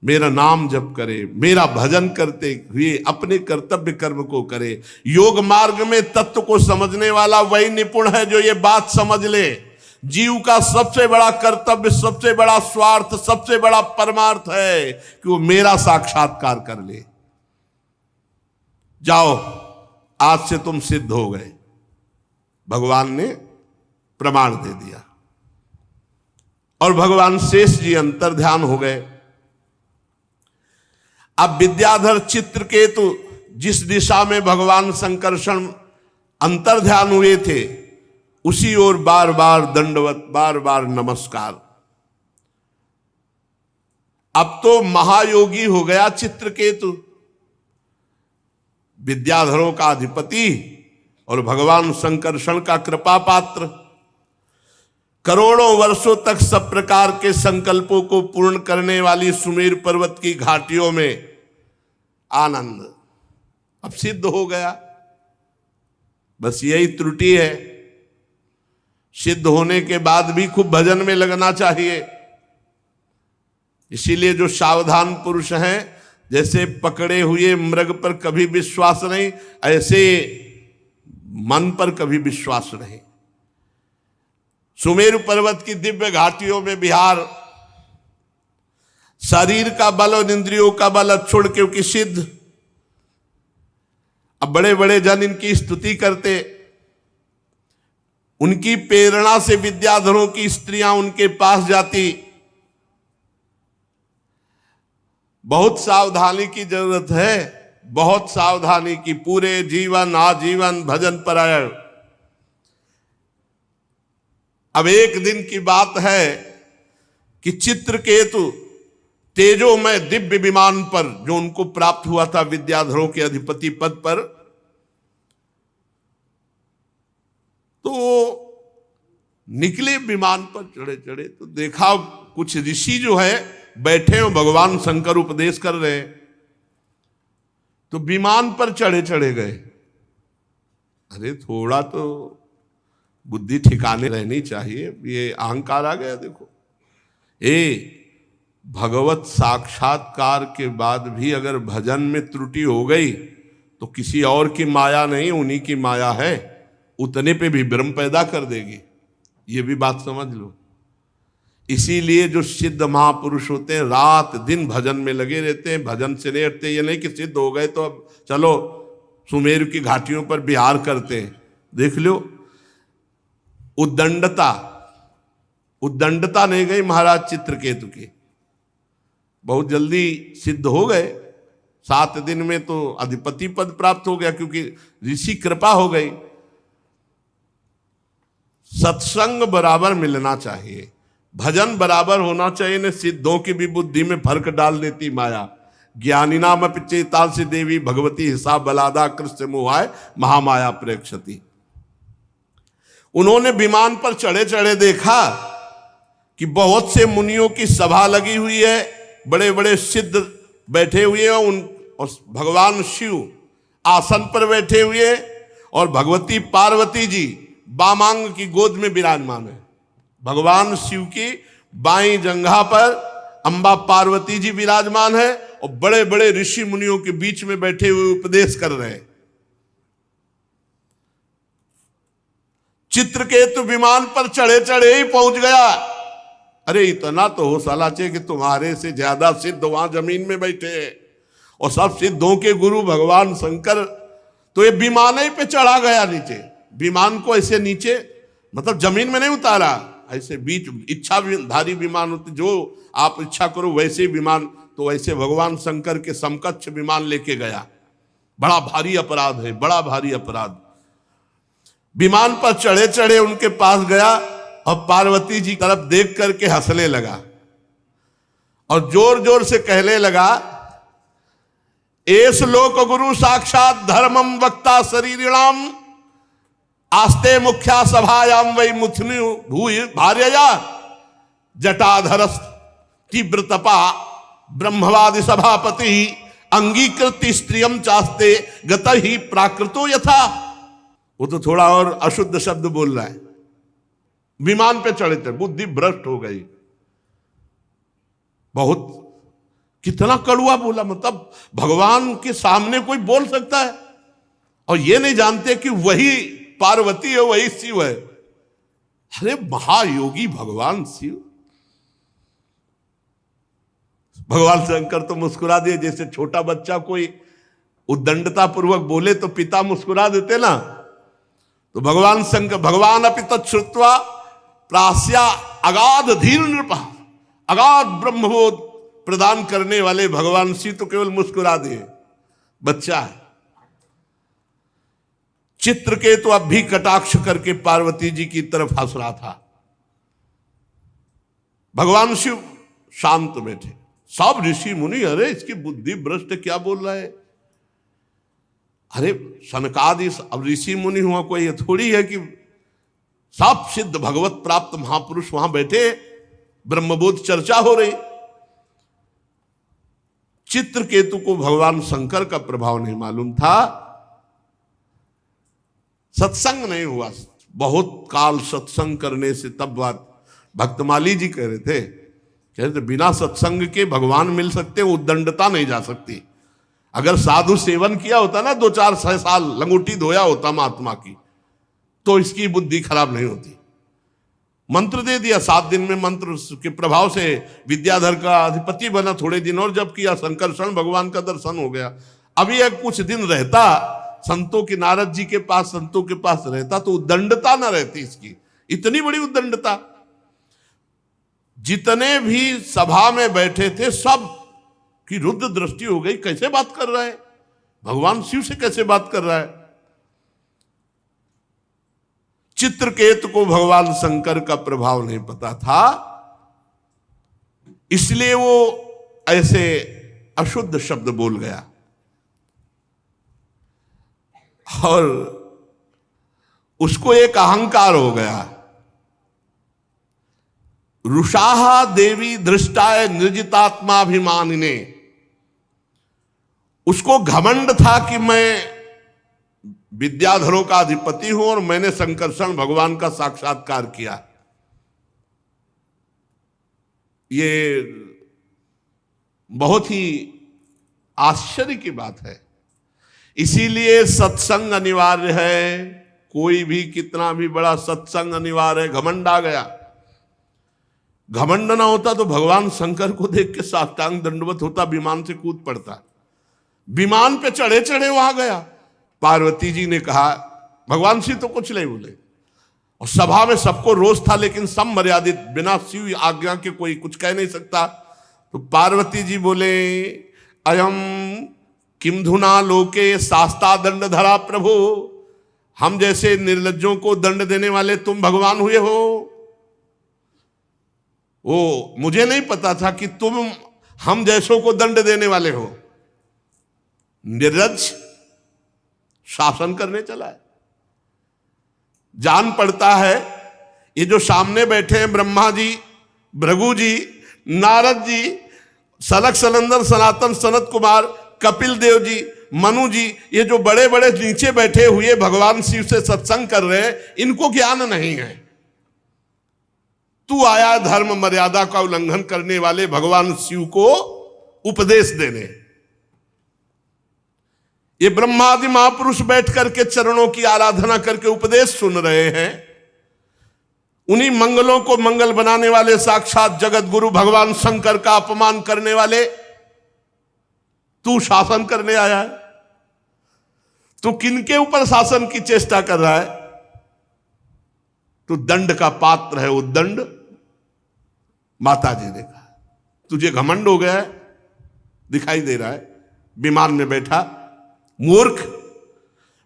Speaker 1: मेरा नाम जप करे, मेरा भजन करते हुए अपने कर्तव्य कर्म को करे। योग मार्ग में तत्व को समझने वाला वही निपुण है जो ये बात समझ ले, जीव का सबसे बड़ा कर्तव्य, सबसे बड़ा स्वार्थ, सबसे बड़ा परमार्थ है कि वो मेरा साक्षात्कार कर ले। जाओ, आज से तुम सिद्ध हो गए। भगवान ने प्रमाण दे दिया और भगवान शेष जी अंतर ध्यान हो गए। अब विद्याधर चित्रकेतु जिस दिशा में भगवान संकर्षण अंतर ध्यान हुए थे, उसी ओर बार बार दंडवत, बार बार नमस्कार। अब तो महायोगी हो गया चित्रकेतु, विद्याधरों का अधिपति और भगवान संकर्षण का कृपा पात्र। करोड़ों वर्षों तक सब प्रकार के संकल्पों को पूर्ण करने वाली सुमेर पर्वत की घाटियों में आनंद अब सिद्ध हो गया। बस यही त्रुटि है, सिद्ध होने के बाद भी खूब भजन में लगना चाहिए। इसीलिए जो सावधान पुरुष हैं, जैसे पकड़े हुए मृग पर कभी विश्वास नहीं, ऐसे मन पर कभी विश्वास नहीं। सुमेरु पर्वत की दिव्य घाटियों में विहार, शरीर का बल और इंद्रियों का बल छोड़, क्योंकि सिद्ध। अब बड़े बड़े जन इनकी स्तुति करते, उनकी प्रेरणा से विद्याधरों की स्त्रियां उनके पास जाती। बहुत सावधानी की जरूरत है, बहुत सावधानी की। पूरे जीवन आजीवन भजन परायण। अब एक दिन की बात है कि चित्रकेतु तेजोमय दिव्य विमान पर, जो उनको प्राप्त हुआ था विद्याधरों के अधिपति पद पर, तो निकले विमान पर चढ़े चढ़े तो देखा कुछ ऋषि जो है बैठे हो, भगवान शंकर उपदेश कर रहे हैं, तो विमान पर चढ़े चढ़े गए। अरे थोड़ा तो बुद्धि ठिकाने रहनी चाहिए, ये अहंकार आ गया। देखो भगवत साक्षात्कार के बाद भी अगर भजन में त्रुटि हो गई तो किसी और की माया नहीं, उन्हीं की माया है, उतने पे भी भ्रम पैदा कर देगी। ये भी बात समझ लो। इसीलिए जो सिद्ध महापुरुष होते हैं रात दिन भजन में लगे रहते हैं, भजन से नहीं हटते। ये नहीं कि सिद्ध हो गए तो अब चलो सुमेर की घाटियों पर विहार करते हैं। देख लो उद्दंडता नहीं गई महाराज चित्रकेतु की, बहुत जल्दी सिद्ध हो गए। 7 दिन में तो अधिपति पद प्राप्त हो गया, क्योंकि ऋषि कृपा हो गई। सत्संग बराबर मिलना चाहिए, भजन बराबर होना चाहिए। न सिद्धों की भी बुद्धि में फर्क डाल देती माया। ज्ञानी नाम पिचेताल से देवी भगवती हिसाब बलादा कृष्ण मोहाय महामाया प्रेक्षति। उन्होंने विमान पर चढ़े चढ़े देखा कि बहुत से मुनियों की सभा लगी हुई है, बड़े बड़े सिद्ध बैठे हुए हैं, और भगवान शिव आसन पर बैठे हुए, और भगवती पार्वती जी बामांग की गोद में विराजमान है। भगवान शिव की बाईं जंघा पर अंबा पार्वती जी विराजमान है, और बड़े बड़े ऋषि मुनियों के बीच में बैठे हुए उपदेश कर रहे हैं। चित्रकेतु विमान पर चढ़े चढ़े ही पहुंच गया। अरे इतना तो हो साला चाहिए कि तुम्हारे से ज्यादा सिद्ध वहां जमीन में बैठे हैं, और सब सिद्धों के गुरु भगवान शंकर। तो ये विमान ही पे चढ़ा गया नीचे। विमान को ऐसे नीचे मतलब जमीन में नहीं उतारा, ऐसे बीच इच्छाधारी विमान होते, जो आप इच्छा करो वैसे विमान। तो ऐसे भगवान शंकर के समकक्ष विमान लेके गया। बड़ा भारी अपराध है, बड़ा भारी अपराध। विमान पर चढ़े चढ़े उनके पास गया, और पार्वती जी तरफ देख करके हंसने लगा, और जोर जोर से कहने लगा, एस लोक गुरु साक्षात धर्मम वक्ता शरीरिणाम आस्ते मुख्या सभायाम वै मुथुनि भूय भार्यया जटाधर तीव्र तपा ब्रह्मवादि सभापति अंगीकृत स्त्रियम चास्ते गत ही प्राकृतो यथा। वो तो थोड़ा और अशुद्ध शब्द बोल रहा है। विमान पे चढ़े थे, बुद्धि भ्रष्ट हो गई। बहुत कितना कड़ुआ बोला, मतलब भगवान के सामने कोई बोल सकता है, और ये नहीं जानते कि वही पार्वती है, वही शिव है। अरे महायोगी भगवान शिव। भगवान शंकर तो मुस्कुरा दिए, जैसे छोटा बच्चा कोई उद्दंडता पूर्वक बोले तो पिता मुस्कुरा देते ना। तो भगवान शंकर, भगवान अपि तच्छ्रुत्वा प्रास्या अगाध धीर नृपा, अगाध ब्रह्मबोध प्रदान करने वाले भगवान शिव तो केवल मुस्कुरा दिए, बच्चा है। चित्रकेतु अब भी कटाक्ष करके पार्वती जी की तरफ हंस रहा था। भगवान शिव शांत बैठे। सब ऋषि मुनि, अरे इसकी बुद्धि भ्रष्ट, क्या बोल रहा है। अरे सनकादि अब ऋषि मुनि हुआ, कोई थोड़ी है कि सब सिद्ध भगवत प्राप्त महापुरुष वहां बैठे, ब्रह्मबोध चर्चा हो रही। चित्रकेतु को भगवान शंकर का प्रभाव नहीं मालूम था, सत्संग नहीं हुआ। बहुत काल सत्संग करने से तब बात भक्तमाली जी कह रहे थे बिना सत्संग के भगवान मिल सकते, उद्दंडता नहीं जा सकती। अगर साधु सेवन किया होता ना 2-4 साल, लंगोटी धोया होता महात्मा की, तो इसकी बुद्धि खराब नहीं होती। मंत्र दे दिया, 7 दिन में मंत्र के प्रभाव से विद्याधर का अधिपति बना। थोड़े दिन और जब किया, संकर्षण भगवान का दर्शन हो गया। अभी एक कुछ दिन रहता संतों के, नारद जी के पास, संतों के पास रहता, तो उद्दंडता ना रहती इसकी। इतनी बड़ी उद्दंडता। जितने भी सभा में बैठे थे सब की रुद्र दृष्टि हो गई। कैसे बात कर रहा है भगवान शिव से, कैसे बात कर रहा है। चित्रकेतु को भगवान शंकर का प्रभाव नहीं पता था, इसलिए वो ऐसे अशुद्ध शब्द बोल गया। और उसको एक अहंकार हो गया। रुषाहा देवी दृष्टाय निर्जितात्माभिमानिने, उसको घमंड था कि मैं विद्याधरों का अधिपति हूं और मैंने संकर्षण भगवान का साक्षात्कार किया। ये बहुत ही आश्चर्य की बात है। इसीलिए सत्संग अनिवार्य है। कोई भी कितना भी बड़ा सत्संग अनिवार्य है। घमंड आ गया, घमंड ना होता तो भगवान शंकर को देख के साष्टांग दंडवत होता, विमान से कूद पड़ता। विमान पे चढ़े चढ़े वहां गया। पार्वती जी ने कहा, भगवान शिव तो कुछ नहीं बोले और सभा में सबको रोष था, लेकिन सब मर्यादित, बिना शिव आज्ञा के कोई कुछ कह नहीं सकता। तो पार्वती जी बोले, अयम किम धुना लोके शास्ता दंड धरा प्रभु, हम जैसे निर्लज्जों को दंड देने वाले तुम भगवान हुए हो। वो मुझे नहीं पता था कि तुम हम जैसों को दंड देने वाले हो। निर्लज्ज शासन करने चला है। जान पड़ता है ये जो सामने बैठे हैं ब्रह्मा जी, भृगु जी, नारद जी, सनक सनंदन सनातन सनत कुमार, कपिल देव जी, मनु जी, ये जो बड़े बड़े नीचे बैठे हुए भगवान शिव से सत्संग कर रहे हैं, इनको ज्ञान नहीं है। तू आया धर्म मर्यादा का उल्लंघन करने वाले भगवान शिव को उपदेश देने। ये ब्रह्मादि महापुरुष बैठ करके चरणों की आराधना करके उपदेश सुन रहे हैं। उन्हीं मंगलों को मंगल बनाने वाले साक्षात जगत गुरु भगवान शंकर का अपमान करने वाले तू शासन करने आया है। तू किनके ऊपर शासन की चेष्टा कर रहा है? तू दंड का पात्र है। उद्दंड माता जी ने कहा, तुझे घमंड हो गया है, दिखाई दे रहा है विमान में बैठा मूर्ख।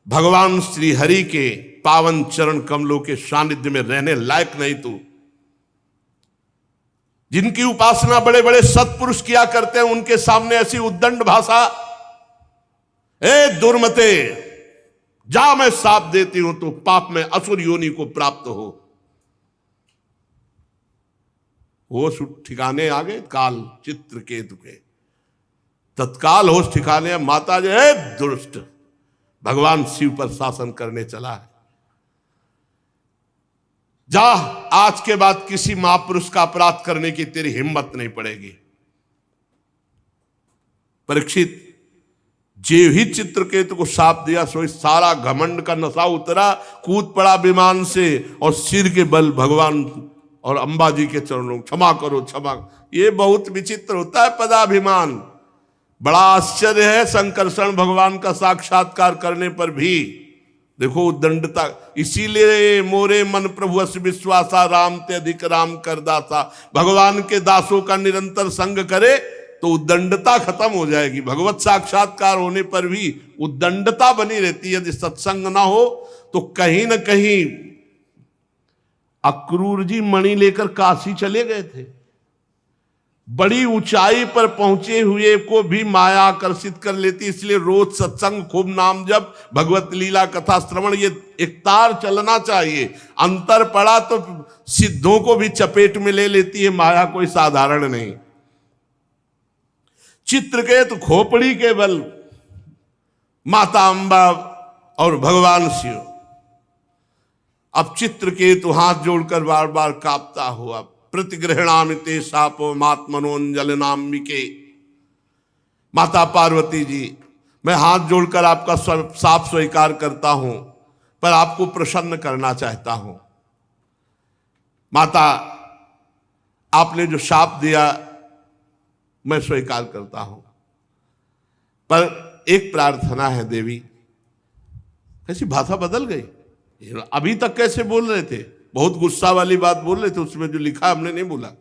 Speaker 1: भगवान श्री हरि के पावन चरण कमलों के सानिध्य में रहने लायक नहीं तू। जिनकी उपासना बड़े बड़े सत्पुरुष किया करते हैं, उनके सामने ऐसी उद्दंड भाषा। ए दुर्मते, जा, मैं साप देती हूं तो पाप में असुर योनि को प्राप्त हो। होश ठिकाने आ गए काल चित्रकेतु के, तत्काल होश ठिकाने। माता जी, दुष्ट, भगवान शिव पर शासन करने चला है। जा, आज के बाद किसी महापुरुष का अपराध करने की तेरी हिम्मत नहीं पड़ेगी। परीक्षित जेव ही चित्रकेतु को शाप दिया, सो सारा घमंड का नशा उतरा, कूद पड़ा विमान से और सिर के बल भगवान और अंबा जी के चरणों, क्षमा करो क्षमा। ये बहुत विचित्र होता है पदाभिमान। बड़ा आश्चर्य है, संकर्षण भगवान का साक्षात्कार करने पर भी देखो उद्दंडता। इसीलिए मोरे मन प्रभु अस विश्वासा, राम ते अधिक राम कर दासा। भगवान के दासों का निरंतर संग करे तो उद्दंडता खत्म हो जाएगी। भगवत साक्षात्कार होने पर भी उद्दंडता बनी रहती है। यदि सत्संग ना हो तो कहीं ना कहीं अक्रूर जी मणि लेकर काशी चले गए थे। बड़ी ऊंचाई पर पहुंचे हुए को भी माया आकर्षित कर लेती, इसलिए रोज सत्संग, खूब नाम जप, भगवत लीला कथा श्रवण, ये एक तार चलना चाहिए। अंतर पड़ा तो सिद्धों को भी चपेट में ले लेती है माया, कोई साधारण नहीं। चित्रकेतु खोपड़ी के बल माता अंबा और भगवान शिव। अब चित्रकेतु हाथ जोड़कर बार बार कांपता हुआ, प्रतिग्रहणामि ते शापो मात्मनोंजलनाम्बिके। माता पार्वती जी, मैं हाथ जोड़कर आपका शाप स्वीकार करता हूं, पर आपको प्रसन्न करना चाहता हूं। माता, आपने जो शाप दिया मैं स्वीकार करता हूं, पर एक प्रार्थना है देवी। कैसी भाषा बदल गई। अभी तक कैसे बोल रहे थे, बहुत गुस्सा वाली बात बोल रहे थे, उसमें जो लिखा हमने नहीं बोला,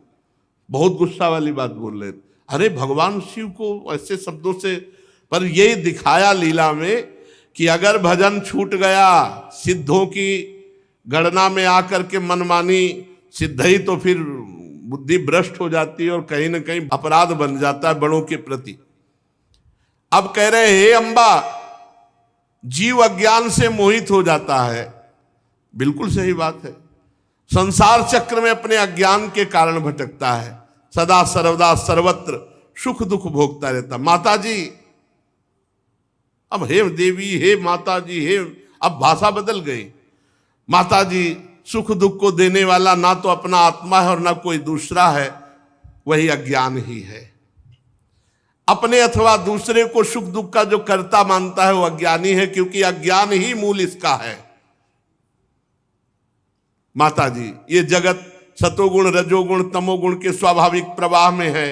Speaker 1: बहुत गुस्सा वाली बात बोल रहे थे। अरे भगवान शिव को ऐसे शब्दों से, पर ये दिखाया लीला में कि अगर भजन छूट गया, सिद्धों की गणना में आकर के मनमानी सिद्ध ही, तो फिर बुद्धि भ्रष्ट हो जाती है और कहीं ना कहीं अपराध बन जाता है बड़ों के प्रति। अब कह रहे हे अंबा, जीव अज्ञान से मोहित हो जाता है। बिल्कुल सही बात है। संसार चक्र में अपने अज्ञान के कारण भटकता है, सदा सर्वदा सर्वत्र सुख दुख भोगता रहता। माता जी, अब हे देवी, हे माता जी, हे, अब भाषा बदल गई। माता जी, सुख दुख को देने वाला ना तो अपना आत्मा है और ना कोई दूसरा है, वही अज्ञान ही है। अपने अथवा दूसरे को सुख दुख का जो कर्ता मानता है वो अज्ञानी है, क्योंकि अज्ञान ही मूल इसका है। माता जी, ये जगत सतोगुण रजोगुण तमोगुण के स्वाभाविक प्रवाह में है।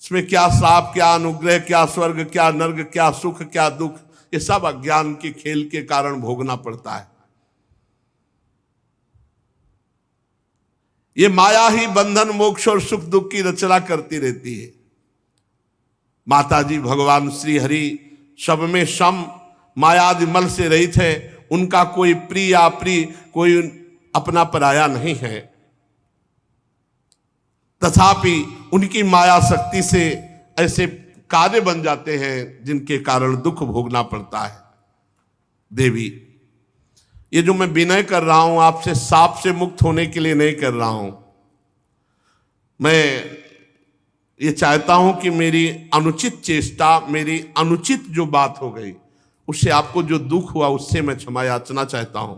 Speaker 1: इसमें क्या श्राप, क्या अनुग्रह, क्या स्वर्ग, क्या नर्क, क्या सुख, क्या दुख, ये सब अज्ञान के खेल के कारण भोगना पड़ता है। ये माया ही बंधन मोक्ष और सुख दुख की रचना करती रहती है। माता जी भगवान श्री हरि सब में सम मायादि मल से रहित है। उनका कोई प्रिय अप्रिय, कोई अपना पराया नहीं है। तथापि उनकी माया शक्ति से ऐसे कार्य बन जाते हैं जिनके कारण दुख भोगना पड़ता है। देवी, ये जो मैं विनय कर रहा हूं आपसे, साप से मुक्त होने के लिए नहीं कर रहा हूं। मैं ये चाहता हूं कि मेरी अनुचित चेष्टा, मेरी अनुचित जो बात हो गई, उससे आपको जो दुख हुआ उससे मैं क्षमा याचना चाहता हूं।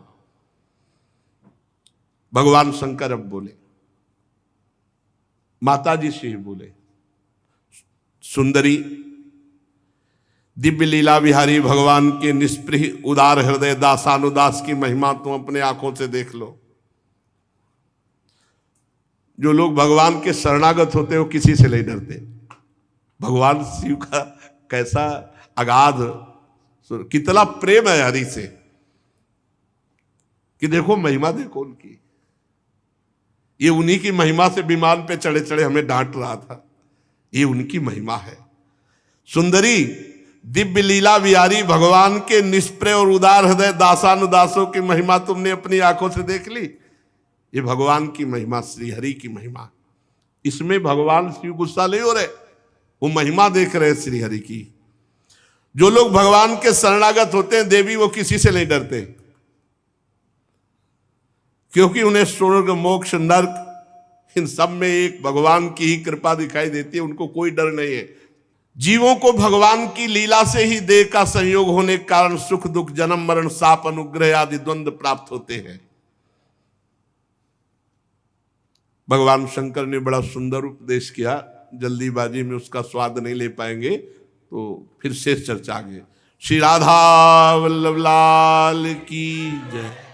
Speaker 1: भगवान शंकर अब बोले, माता जी से ही बोले, सुंदरी, दिव्य लीला विहारी भगवान के निष्प्रिय उदार हृदय दासानुदास की महिमा तुम अपने आंखों से देख लो। जो लोग भगवान के शरणागत होते हैं वो किसी से नहीं डरते। भगवान शिव का कैसा अगाध, कितना प्रेम है हरि से, कि देखो महिमा देखो उनकी। ये उन्हीं की महिमा से विमान पे चढ़े चढ़े हमें डांट रहा था। ये उनकी महिमा है। सुंदरी, दिव्य लीला विहारी भगवान के निष्प्रिय और उदार हृदय दासानुदासों की महिमा तुमने अपनी आंखों से देख ली। ये भगवान की महिमा, श्री हरि की महिमा। इसमें भगवान शिव गुस्सा नहीं हो रहे, वो महिमा देख रहे श्री हरि की। जो लोग भगवान के शरणागत होते हैं देवी, वो किसी से नहीं डरते, क्योंकि उन्हें स्वर्ग मोक्ष नरक इन सब में एक भगवान की ही कृपा दिखाई देती है। उनको कोई डर नहीं है। जीवों को भगवान की लीला से ही देह का संयोग होने के कारण सुख दुख, जन्म मरण, शाप, अनुग्रह आदि द्वंद्व प्राप्त होते हैं। भगवान शंकर ने बड़ा सुंदर उपदेश किया, जल्दीबाजी में उसका स्वाद नहीं ले पाएंगे, तो फिर शेष चर्चा आगे। श्री राधा वल्लभ लाल की जय।